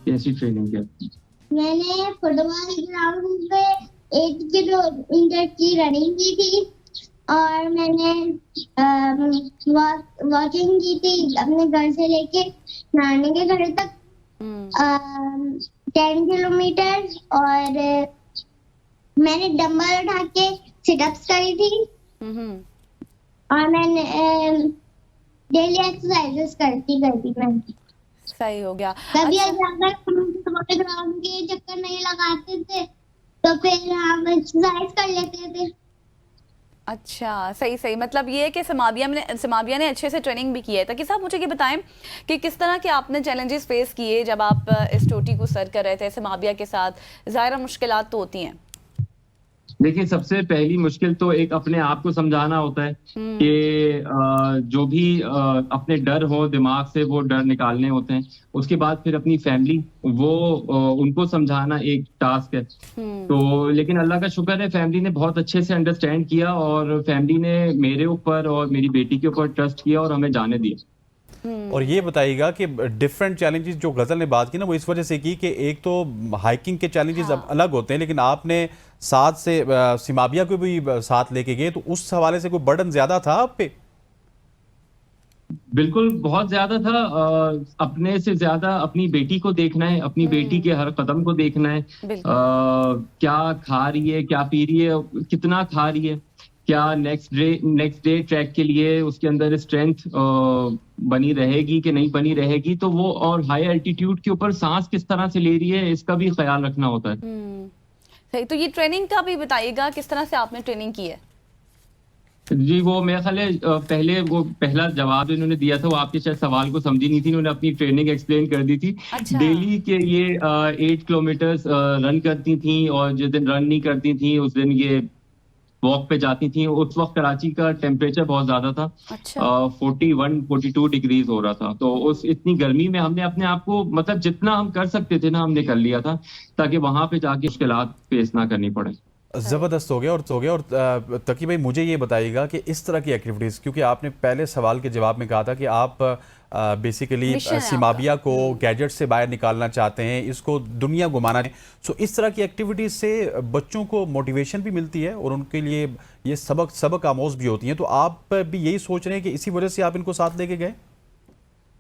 कैसी ट्रेनिंग है? मैंने फुटबॉल ग्राउंड पे 8 किलोमीटर की रनिंग की थी और मैंने वॉकिंग की थी अपने घर से लेके नानी के घर तक 10 किलोमीटर, और मैंने डंबल उठा के सिटअप्स करी थी और मैंने डेली एक्सरसाइजेस करती मैं। सही हो गया। कभी अगर ग्राउंड के चक्कर नहीं लगाते थे तो फिर हम एक्सरसाइज कर लेते थे। अच्छा, सही, मतलब ये है कि सिमाबिया ने अच्छे से ट्रेनिंग भी की है। ताकि साहब मुझे ये बताएं कि किस तरह के आपने चैलेंजेस फेस किए जब आप इस चोटी को सर कर रहे थे सिमाबिया के साथ? ज़ाहिर मुश्किलात तो होती हैं। देखिए, सबसे पहली मुश्किल तो एक अपने आप को समझाना होता है कि जो भी अपने डर हो दिमाग से वो डर निकालने होते हैं। उसके बाद फिर अपनी फैमिली, वो उनको समझाना एक टास्क है। तो लेकिन अल्लाह का शुक्र है, फैमिली ने बहुत अच्छे से अंडरस्टैंड किया और फैमिली ने मेरे ऊपर और मेरी बेटी के ऊपर ट्रस्ट किया और हमें जाने दिया। और ये बताइएगा कि डिफरेंट चैलेंजेस जो गजल ने बात की ना, वो इस वजह से की कि एक तो हाइकिंग के चैलेंजेस अब अलग होते हैं, लेकिन आपने साथ से सिमाबिया को भी साथ लेके गए, तो उस हवाले से कोई बर्डन ज्यादा था आप पे? बिल्कुल बहुत ज्यादा था। अपने से ज्यादा अपनी बेटी को देखना है, अपनी बेटी के हर कदम को देखना है। क्या खा रही है, क्या पी रही है, कितना खा रही है, क्या नेक्स्ट डे ट्रैक के लिए उसके अंदर स्ट्रेंथ बनी रहेगी कि नहीं बनी रहेगी, तो वो और हाई एल्टीट्यूड के ऊपर सांस किस तरह से ले रही है, इसका भी ख्याल रखना होता है। सही, तो ये ट्रेनिंग का भी बताइएगा, किस तरह से आपने ट्रेनिंग की है? जी, वो मेरे ख्याल है पहले वो पहला जवाब इन्होंने दिया था, वो आपके शायद सवाल को समझी नहीं थी, इन्होंने अपनी ट्रेनिंग एक्सप्लेन कर दी थी। अच्छा। डेली के ये 8 किलोमीटर रन करती थी, और जिस दिन रन नहीं करती थी उस दिन ये वॉक पे जाती थी। उस वक्त कराची का टेम्परेचर बहुत ज्यादा था। अच्छा। 41-42 डिग्रीज हो रहा था, तो उस इतनी गर्मी में हमने अपने आप को, मतलब जितना हम कर सकते थे ना, हमने कर लिया था, ताकि वहां पे जाके मुश्किलात फेस ना करनी पड़े। ज़बरदस्त हो गया। और तकी भाई, मुझे ये बताइएगा कि इस तरह की एक्टिविटीज़, क्योंकि आपने पहले सवाल के जवाब में कहा था कि आप बेसिकली सिमाबिया को गैजेट से बाहर निकालना चाहते हैं, इसको दुनिया घुमाना है। सो इस तरह की एक्टिविटीज़ से बच्चों को मोटिवेशन भी मिलती है और उनके लिए ये सबक आमोज भी होती हैं। तो आप भी यही सोच रहे हैं कि इसी वजह से आप इनको साथ लेके गए?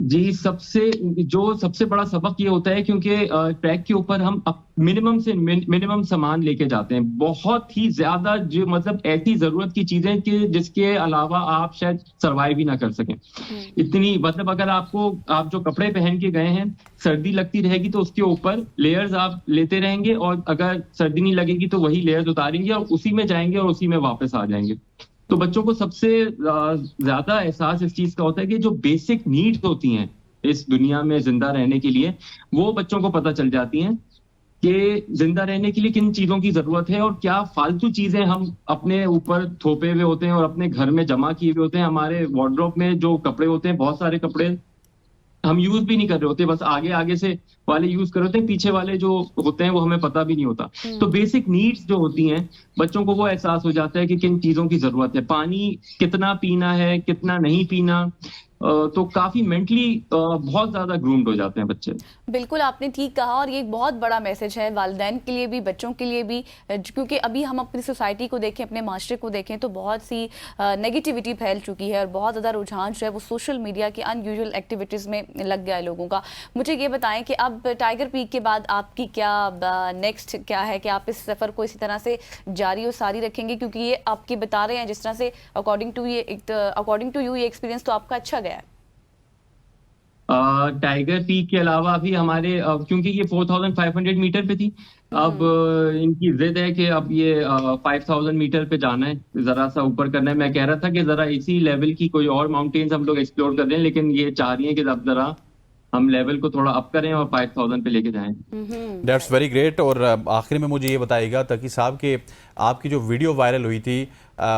जी, सबसे बड़ा सबक ये होता है, क्योंकि ट्रैक के ऊपर हम मिनिमम सामान लेके जाते हैं, बहुत ही ज्यादा, जो मतलब ऐसी जरूरत की चीजें कि जिसके अलावा आप शायद सरवाइव ही ना कर सकें। इतनी, मतलब अगर आप जो कपड़े पहन के गए हैं, सर्दी लगती रहेगी तो उसके ऊपर लेयर्स आप लेते रहेंगे, और अगर सर्दी नहीं लगेगी तो वही लेयर्स उतारेंगे और उसी में जाएंगे और उसी में वापस आ जाएंगे। तो बच्चों को सबसे ज्यादा एहसास इस चीज का होता है कि जो बेसिक नीड्स होती हैं इस दुनिया में जिंदा रहने के लिए, वो बच्चों को पता चल जाती हैं कि जिंदा रहने के लिए किन चीजों की जरूरत है, और क्या फालतू चीजें हम अपने ऊपर थोपे हुए होते हैं और अपने घर में जमा किए हुए होते हैं। हमारे वार्डरोब में जो कपड़े होते हैं, बहुत सारे कपड़े हम यूज भी नहीं कर रहे होते, बस आगे से वाले यूज कर रहे होते हैं, पीछे वाले जो होते हैं वो हमें पता भी नहीं होता। तो बेसिक नीड्स जो होती हैं, बच्चों को वो एहसास हो जाता है कि किन चीजों की जरूरत है, पानी कितना पीना है, कितना नहीं पीना। तो काफी मेंटली बहुत ज्यादा ग्रूम्ड हो जाते हैं बच्चे। बिल्कुल, आपने ठीक कहा, और ये एक बहुत बड़ा मैसेज है वालिदैन के लिए भी, बच्चों के लिए भी, क्योंकि अभी हम अपनी सोसाइटी को देखें, अपने माशरे को देखें, तो बहुत सी नेगेटिविटी फैल चुकी है और बहुत ज़्यादा रुझान जो है वो सोशल मीडिया की अनयूजुअल एक्टिविटीज़ में लग गया है लोगों का। मुझे ये बताएं कि अब टाइगर पीक के बाद आपकी क्या नेक्स्ट क्या है, कि आप इस सफ़र को इसी तरह से जारी और सारी रखेंगे, क्योंकि ये आपके बता रहे हैं जिस तरह से अकॉर्डिंग टू यू ये एक्सपीरियंस तो आपका अच्छा गया है। टाइगर पीक के अलावा अभी हमारे, क्योंकि ये 4500 मीटर पे थी, अब इनकी जिद है कि अब ये 5000 मीटर पे जाना है, जरा सा ऊपर करना है। मैं कह रहा था कि जरा इसी लेवल की कोई और माउंटेन्स हम लोग एक्सप्लोर कर दें, लेकिन ये चाह रही है कि अब जरा हम लेवल को थोड़ा अप करें और 5000 पे लेके जाएं। That's very great. और आखिर में मुझे ये बताइएगा तकी साहब कि आपकी जो वीडियो वायरल हुई थी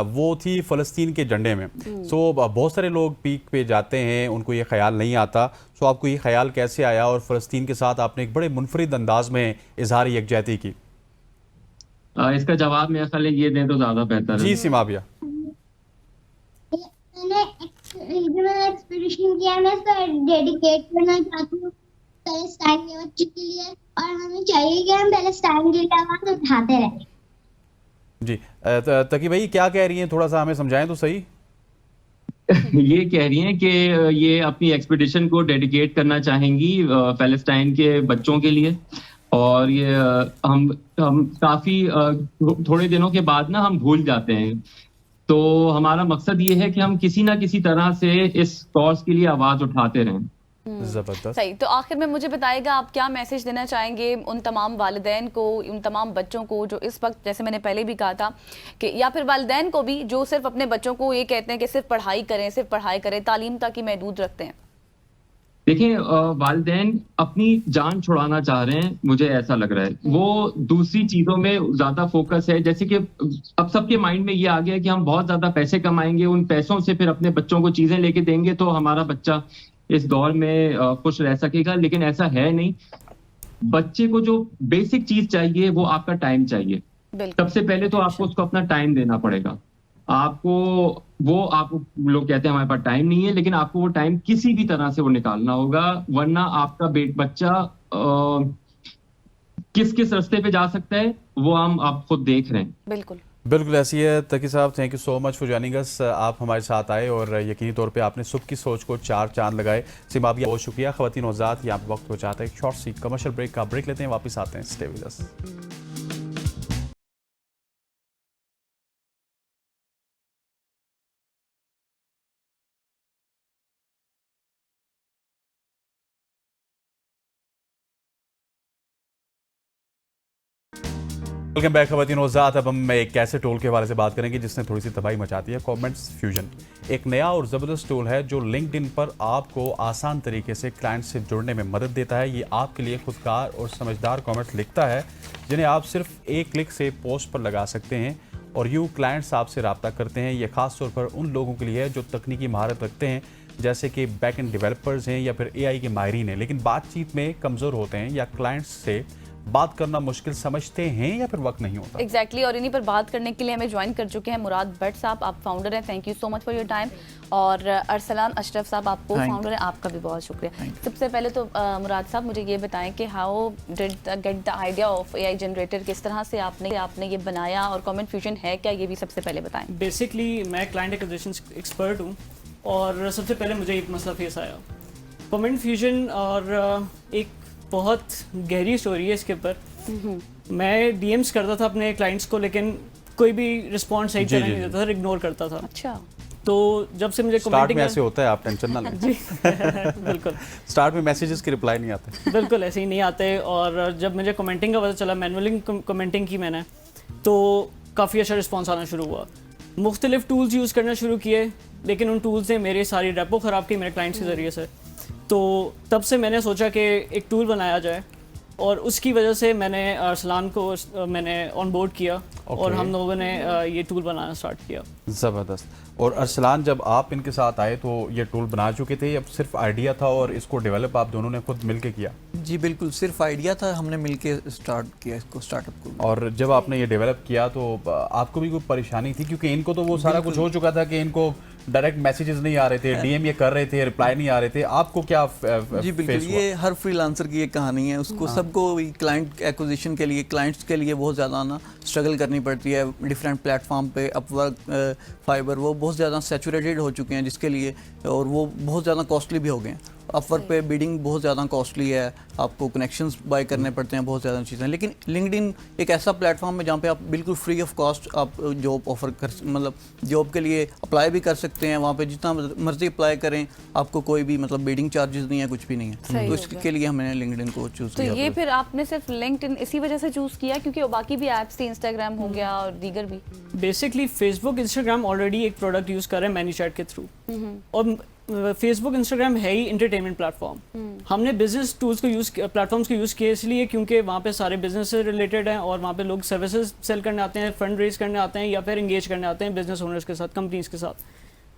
वो थी फ़लस्तीन के झंडे में। सो बहुत सारे लोग पीक पे जाते हैं, उनको ये ख्याल नहीं आता। सो आपको ये ख्याल कैसे आया, और फ़लस्तीन के साथ आपने एक बड़े मुनफरिद अंदाज में इजहार यकजहती की? इसका जवाब मेरा ख्याल है ये दें तो ज्यादा बेहतर है। जी सिमाबिया। मैंने एक्सपीडिशन किया, मैं इसको डेडिकेट करना चाहती हूँ पैलेस्टाइन के बच्चों के लिए, और हमें चाहिए कि हम पैलेस्टाइन की आवाज उठाते रहें। जी तकी भाई क्या कह रही हैं, थोड़ा सा हमें समझाएं तो सही। ये कह रही हैं कि ये अपनी एक्सपीडिशन को डेडिकेट करना चाहेंगी पैलेस्टाइन के बच्चों के लिए, और ये हम काफी थोड़े दिनों के बाद ना हम भूल जाते हैं। तो हमारा मकसद ये है कि हम किसी ना किसी तरह से इस कॉज के लिए आवाज उठाते रहें। जबरदस्त। सही, तो आखिर में मुझे बताइएगा आप क्या मैसेज देना चाहेंगे उन तमाम वालिदैन को, उन तमाम बच्चों को जो इस वक्त, जैसे मैंने पहले भी कहा था कि, या फिर वालिदैन को भी जो सिर्फ अपने बच्चों को ये कहते हैं कि सिर्फ पढ़ाई करें, तालीम तक ही महदूद रखते हैं? देखिए, वालिदैन अपनी जान छुड़ाना चाह रहे हैं, मुझे ऐसा लग रहा है। वो दूसरी चीजों में ज्यादा फोकस है, जैसे कि अब सबके माइंड में ये आ गया कि हम बहुत ज्यादा पैसे कमाएंगे, उन पैसों से फिर अपने बच्चों को चीजें लेके देंगे तो हमारा बच्चा इस दौर में खुश रह सकेगा, लेकिन ऐसा है नहीं। बच्चे को जो बेसिक चीज चाहिए वो आपका टाइम चाहिए। सबसे पहले तो आपको उसको अपना टाइम देना पड़ेगा। आपको वो आप लोग कहते हैं हमारे पास टाइम नहीं है, लेकिन आपको वो टाइम किसी भी तरह से वो निकालना होगा, वरना आपका बच्चा किस किस रास्ते पे जा सकता है वो आप खुद देख रहे हैं। बिल्कुल बिल्कुल ऐसी है। तकी साहब, thank you so much for joining अस। आप हमारे साथ आए और यकीनी तौर पे आपने सुबह की सोच को 4 चांद लगाए। सिमा भी बहुत शुक्रिया। ख़वातीन और हज़रात, यहाँ पे वक्त हो जाता है एक शॉर्ट सी कमर्शियल ब्रेक का। ब्रेक लेते हैं, वापस आते हैं। Stay with us. Welcome back ख़वातीन और हज़रात। अब हम एक ऐसे टूल के हवाले से बात करेंगे जिसने थोड़ी सी तबाही मचाती है, कमेंट्स फ्यूजन। एक नया और ज़बरदस्त टूल है जो लिंक्डइन पर आपको आसान तरीके से क्लाइंट से जुड़ने में मदद देता है। ये आपके लिए खुदकार और समझदार कमेंट्स लिखता है जिन्हें आप सिर्फ एक क्लिक से पोस्ट पर लगा सकते हैं और यूँ क्लाइंट्स आपसे रब्ता करते हैं। ये खास तौर पर उन लोगों के लिए है जो तकनीकी महारत रखते हैं, जैसे कि बैक एंड डेवलपर्स हैं या फिर AI के माहिरीन हैं, लेकिन बातचीत में कमज़ोर होते हैं या क्लाइंट्स से बात करना मुश्किल समझते हैं या फिर वक्त नहीं होता। एग्जैक्टली और इन्हीं पर बात करने के लिए हमें ज्वाइन कर चुके हैं मुराद भट्ट साहब। आप फाउंडर हैं, thank you so much for your time. और अरसलान अशरफ साहब, आप को फाउंडर हैं, आपका भी बहुत शुक्रिया। सबसे पहले तो मुराद साहब मुझे ये बताएं कि how did get the idea of AI generator, किस तरह से आपने ये बनाया और कमेंट फ्यूजन है क्या, ये भी सबसे पहले बताएं। बेसिकली मैं क्लाइंट एक्विजिशन एक्सपर्ट हूँ और सबसे पहले मुझे एक मसला फेस आया कमेंट फ्यूजन, और एक बहुत गहरी स्टोरी है इसके ऊपर। मैं DMs करता था अपने क्लाइंट्स को, लेकिन कोई भी रिस्पॉन्स सही तरह नहीं देता था, इग्नोर करता था। अच्छा, तो जब से मुझे स्टार्ट में ऐसे होता है, आप टेंशन ना लें। जी बिल्कुल स्टार्ट में मैसेजेस की रिप्लाई नहीं आते। बिल्कुल ऐसे ही नहीं आते। और जब मुझे कमेंटिंग का पता चला, मैनुअली कमेंटिंग की मैंने, तो काफ़ी अच्छा रिस्पॉन्स आना शुरू हुआ। मुख्तलिफ टूल्स यूज़ करना शुरू किए, लेकिन उन टूल्स ने मेरी सारी रेपो ख़राब की मेरे क्लाइंट्स के ज़रिए से। तो तब से मैंने सोचा कि एक टूल बनाया जाए, और उसकी वजह से मैंने अरसलान को मैंने ऑन बोर्ड किया और हम लोगों ने ये टूल बनाना स्टार्ट किया। ज़बरदस्त। और अरसलान, जब आप इनके साथ आए तो ये टूल बना चुके थे, अब सिर्फ आइडिया था और इसको डेवलप आप दोनों ने खुद मिलके किया? जी बिल्कुल, सिर्फ आइडिया था, हमने मिलके स्टार्ट किया इसको, स्टार्टअप को। और जब आपने ये डेवलप किया तो आपको भी कोई परेशानी थी? क्योंकि इनको तो वो सारा कुछ हो चुका था कि इनको डायरेक्ट मैसेजेस नहीं आ रहे थे, DM ये कर रहे थे, रिप्लाई नहीं आ रहे थे। आपको क्या जी बिल्कुल, ये हर फ्रीलांसर की एक कहानी है। उसको सबको क्लाइंट एक्विजिशन के लिए, क्लाइंट्स के लिए बहुत ज़्यादा ना स्ट्रगल करनी पड़ती है। डिफरेंट प्लेटफॉर्म पे अपवर्क, फाइबर, वो बहुत ज़्यादा सैचुरेटेड हो चुके हैं जिसके लिए, और वो बहुत ज़्यादा कॉस्टली भी हो गए हैं। अपवर्क पे बिडिंग बहुत ज़्यादा कॉस्टली है, आपको कनेक्शंस बाय करने पड़ते हैं, बहुत ज़्यादा चीज़ें। लेकिन लिंक्डइन एक ऐसा प्लेटफॉर्म है जहाँ पे आप बिल्कुल फ्री ऑफ कॉस्ट आप जॉब ऑफर कर, मतलब जॉब के लिए अप्लाई भी कर सकते हैं। वहाँ पे जितना मर्जी अप्लाई करें, आपको कोई भी मतलब बिडिंग चार्जेस नहीं है, कुछ भी नहीं है। तो इसके लिए हमने लिंक्डइन को चूज़ किया। तो ये फिर आपने सिर्फ लिंक्डइन इसी वजह से चूज़ किया क्योंकि बाकी भी ऐप्स थी, इंस्टाग्राम हो गया और दीगर भी? बेसिकली फेसबुक, इंस्टाग्राम ऑलरेडी एक प्रोडक्ट यूज़ कर रहे हैं मैन्यूचैट के थ्रू, और फेसबुक, इंस्टाग्राम है ही इंटरटेनमेंट प्लेटफॉर्म। हमने बिजनेस टूल्स को प्लेटफॉर्म्स को यूज़ किए इसलिए क्योंकि वहाँ पे सारे बिजनेस से रिलेटेड हैं और वहाँ पे लोग सर्विसेज सेल करने आते हैं, फंड रेज करने आते हैं या फिर इंगेज करने आते हैं बिजनेस ओनर्स के साथ, कंपनीज के साथ।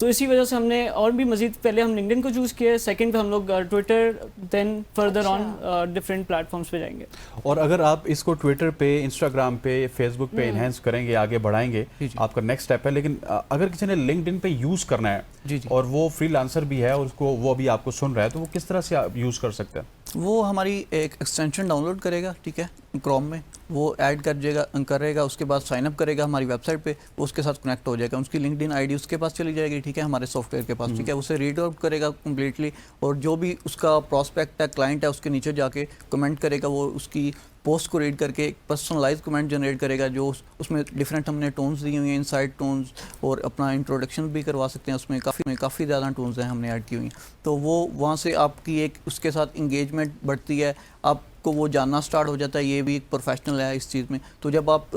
तो इसी वजह से हमने और भी मजीद, पहले हम लिंक्डइन को चूज़ किया, सेकंड पे हम लोग Twitter, then further on different platforms पे जाएंगे। और अगर आप इसको ट्विटर पे, इंस्टाग्राम पे, फेसबुक पे इन्हेंस करेंगे, आगे बढ़ाएंगे, आपका नेक्स्ट स्टेप है। लेकिन अगर किसी ने लिंक्डइन पे यूज़ करना है और वो फ्रीलांसर भी है और उसको वो अभी आपको सुन रहा है, तो वो किस तरह से यूज़ कर सकते हैं? वो हमारी एक एक्सटेंशन डाउनलोड करेगा, ठीक है, क्रोम में वो ऐड करेगा, उसके बाद साइनअप करेगा हमारी वेबसाइट पे, उसके साथ कनेक्ट हो जाएगा, उसकी लिंक्डइन आईडी उसके पास चली जाएगी, ठीक है, हमारे सॉफ्टवेयर के पास, ठीक है, उसे रीड आउट करेगा कम्प्लीटली, और जो भी उसका प्रॉस्पेक्ट है, क्लाइंट है, उसके नीचे जाके कमेंट करेगा, वो उसकी पोस्ट को रीड करके एक पर्सनलाइज कमेंट जनरेट करेगा, जो उसमें डिफरेंट हमने टोन्स दिए हुए हैं, इनसाइड टोन्स, और अपना इंट्रोडक्शन भी करवा सकते हैं, उसमें काफ़ी ज़्यादा टोन्स हैं हमने ऐड की हुई हैं। तो वो वहाँ से आपकी एक उसके साथ इंगेजमेंट बढ़ती है, आपको वो जानना स्टार्ट हो जाता है, ये भी एक प्रोफेशनल है इस चीज़ में। तो जब आप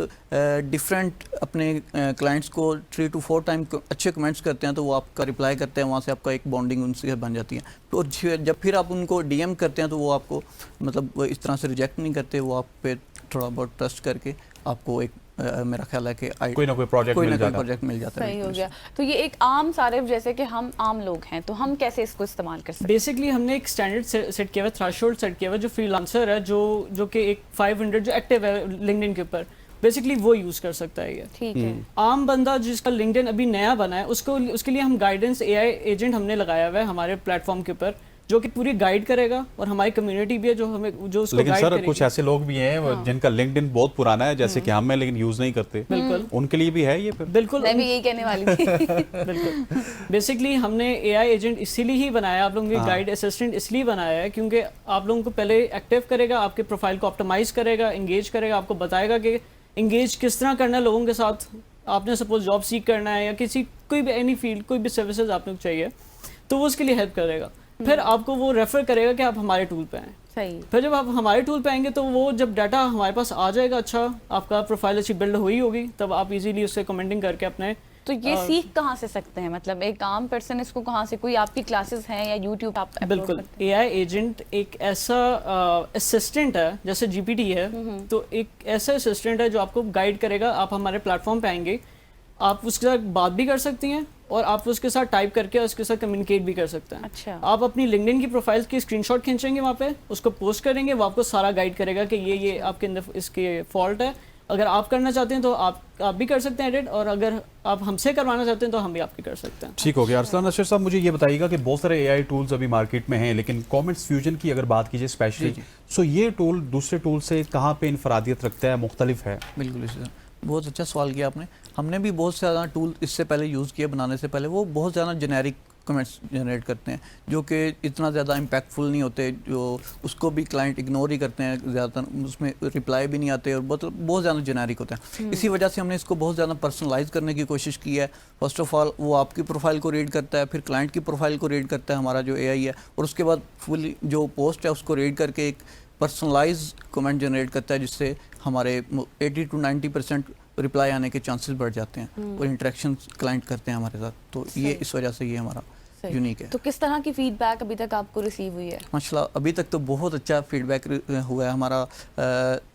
डिफरेंट अपने क्लाइंट्स को 3 to 4 टाइम अच्छे कमेंट्स करते हैं, तो वो आपका रिप्लाई करते हैं, वहाँ से आपका एक बॉन्डिंग उनसे बन जाती है। तो जब फिर आप उनको DM करते हैं, तो वो आपको मतलब इस तरह से रिजेक्ट नहीं करते, वो आप पे थोड़ा बहुत ट्रस्ट करके आपको एक मेरा ख्याल है कि कोई ना कोई प्रोजेक्ट मिल जाता है। सही हो गया। तो ये एक आम सारिफ, जैसे कि हम आम लोग हैं, तो हम कैसे इसको इस्तेमाल कर सकते हैं? बेसिकली हमने एक स्टैंडर्ड सेट किया हुआ, थ्रेशोल्ड सेट किया हुआ, जो फ्रीलांसर है, जो कि एक 500 जो एक्टिव है लिंक्डइन के ऊपर, बेसिकली वो यूज़ कर सकता है ये। ठीक है। आम बंदा जिसका लिंक्डइन अभी नया बना है उसको, उसके लिए हम गाइडेंस एआई एजेंट हमने लगाया हुआ है हमारे प्लेटफॉर्म के ऊपर, जो कि पूरी गाइड करेगा, और हमारी कम्युनिटी भी है जो हमें जो उसको लेकिन गाइड सर करेगी। कुछ ऐसे लोग भी हैं जिनका लिंक्डइन बहुत पुराना है, जैसे कि हम हैं, लेकिन यूज नहीं करते, बिल्कुल उनके लिए भी है ये फिर? बिल्कुल मैं भी यही कहने वाली थी। बिल्कुल। बेसिकली हमने एआई एजेंट इसीलिए ही बनाया, आप लोगों के गाइड असिस्टेंट इसलिए बनाया है क्योंकि आप लोगों को पहले एक्टिव करेगा, आपके प्रोफाइल को ऑप्टिमाइज करेगा, एंगेज करेगा, आपको बताएगा कि एंगेज किस तरह करना है लोगों के साथ। आपने सपोज जॉब सीख करना है या किसी कोई भी एनी फील्ड, कोई भी सर्विसेज आपको चाहिए, तो वो उसके लिए हेल्प करेगा। फिर आपको वो रेफर करेगा कि आप हमारे टूल पे आएँ। सही। फिर जब आप हमारे टूल पे आएंगे तो वो जब डाटा हमारे पास आ जाएगा, अच्छा आपका प्रोफाइल अच्छी बिल्ड हुई होगी, तब आप इजीली उससे कमेंटिंग करके अपने तो ये सीख कहाँ से सकते हैं, मतलब एक आम पर्सन इसको कहाँ से, कोई आपकी क्लासेस हैं या यूट्यूब आप upload बिल्कुल करते हैं? एआई एजेंट एक ऐसा असिस्टेंट है, जैसे जीपीटी है, तो एक ऐसा असिस्टेंट है जो आपको गाइड करेगा। आप हमारे प्लेटफॉर्म पे आएंगे, आप उसके साथ बात भी कर सकती हैं और आप उसके साथ टाइप करके उसके साथ कम्युनिकेट भी कर सकते हैं। अच्छा। आप अपनी लिंक्डइन की प्रोफाइल की स्क्रीनशॉट खींचेंगे, वहाँ पे उसको पोस्ट करेंगे, वो आपको सारा गाइड करेगा कि ये आपके अंदर इसके फॉल्ट है। अगर आप करना चाहते हैं तो आप भी कर सकते हैं एडिट, और अगर आप हमसे करवाना चाहते हैं तो हम भी आपकी कर सकते हैं। ठीक हो गया। अरसलान अशरफ साहब, मुझे ये बताइएगा कि बहुत सारे एआई टूल्स अभी मार्केट में हैं, लेकिन कमेंट्स फ्यूजन की अगर बात कीजिए स्पेशली, सो ये टूल दूसरे टूल से कहाँ पे इनफरादियत रखता है, मुख्तलिफ है? बिल्कुल इसी तरह। बहुत अच्छा सवाल किया आपने। हमने भी बहुत से ज़्यादा टूल इससे पहले यूज़ किए, बनाने से पहले वो बहुत ज़्यादा जेनेरिक कमेंट्स जनरेट करते हैं, जो कि इतना ज़्यादा इम्पैक्टफुल नहीं होते, जो उसको भी क्लाइंट इग्नोर ही करते हैं, ज़्यादातर उसमें रिप्लाई भी नहीं आते और बहुत ज़्यादा जेनेरिक होते हैं। इसी वजह से हमने इसको बहुत ज़्यादा पर्सनलाइज करने की कोशिश की है। फर्स्ट ऑफ ऑल वो आपकी प्रोफाइल को रीड करता है, फिर क्लाइंट की प्रोफाइल को रीड करता है हमारा जो एआई है, और उसके बाद फुल जो पोस्ट है उसको रीड करके एक पर्सनलाइज कमेंट जनरेट करता है, जिससे हमारे 80 to 90% रिप्लाई आने के चांसेस बढ़ जाते हैं और इंटरेक्शन क्लाइंट करते हैं हमारे साथ। तो ये इस वजह से ये हमारा यूनिक है। तो किस तरह की फीडबैक अभी तक आपको रिसीव हुई है? माशाल्लाह अभी तक तो बहुत अच्छा फीडबैक हुआ है हमारा।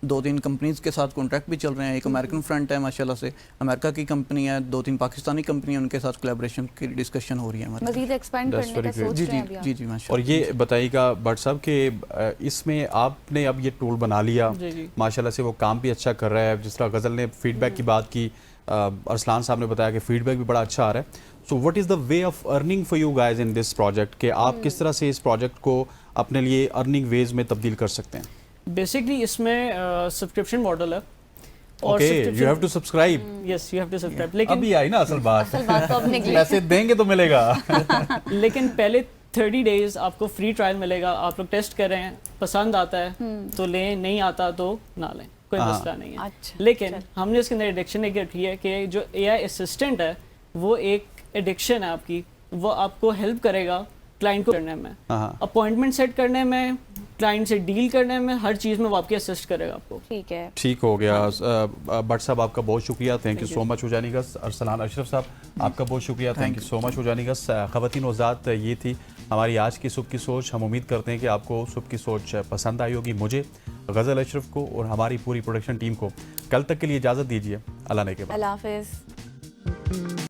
2-3 कंपनीज के साथ कॉन्ट्रैक्ट भी चल रहे हैं। एक अमेरिकन फ्रंट है माशाल्लाह से, अमेरिका की कंपनी है, 2-3 पाकिस्तानी कंपनी है, उनके साथ कोलैबोरेशन की डिस्कशन हो रही है हमारी। मजीद एक्सपेंड करने का सोच रहे हैं अभी आप? जी माशाल्लाह। और ये बताइएगा भट्ट साहब कि इसमें आपने अब ये टूल बना लिया, माशाल्लाह से वो काम भी अच्छा कर रहा है। जिस तरह गज़ल ने फीडबैक की बात की, अरसलान साहब ने बताया कि फीडबैक भी बड़ा अच्छा आ रहा है। So what is the way of earning for you guys in this project, कि आप किस तरह से इस प्रोजेक्ट को अपने लिए अर्निंग वेज में तब्दील कर सकते हैं? बेसिकली इसमें सब्सक्रिप्शन मॉडल है। Okay, you have to subscribe. Yes, you have to subscribe. लेकिन अभी आई ना असल बात तो अब निकली। पैसे देंगे तो मिलेगा। लेकिन पहले 30 डेज आपको फ्री ट्रायल मिलेगा। आप लोग टेस्ट करें, पसंद आता है तो लें, नहीं आता तो ना लें, कोई मसला नहीं है। अच्छा, लेकिन हमने इसके अंदर एडिक्शन एक रखी है कि जो एआई असिस्टेंट है वो एक एडिक्शन है आपकी, वो आपको हेल्प करेगा क्लाइंट को करने में, अपॉइंटमेंट सेट करने में, क्लाइंट से डील करने में, हर चीज़ में वो आपकी असिस्ट करेगा आपको। ठीक है, ठीक हो गया। भट्ट साहब आपका बहुत शुक्रिया, थैंक यू सो मच हो जाने का। अरसलान अशरफ साहब आपका बहुत शुक्रिया, थैंक यू सो मच हो जाने का। ख़वातीन वज़ात, ये थी हमारी आज की सुबह की सोच। हम उम्मीद करते हैं कि आपको सुबह की सोच पसंद आई होगी। मुझे, गज़ल अशरफ को और हमारी पूरी प्रोडक्शन टीम को कल तक के लिए इजाज़त दीजिए। अल्लाह ने के बाद। अल्लाह हाफ़िज़।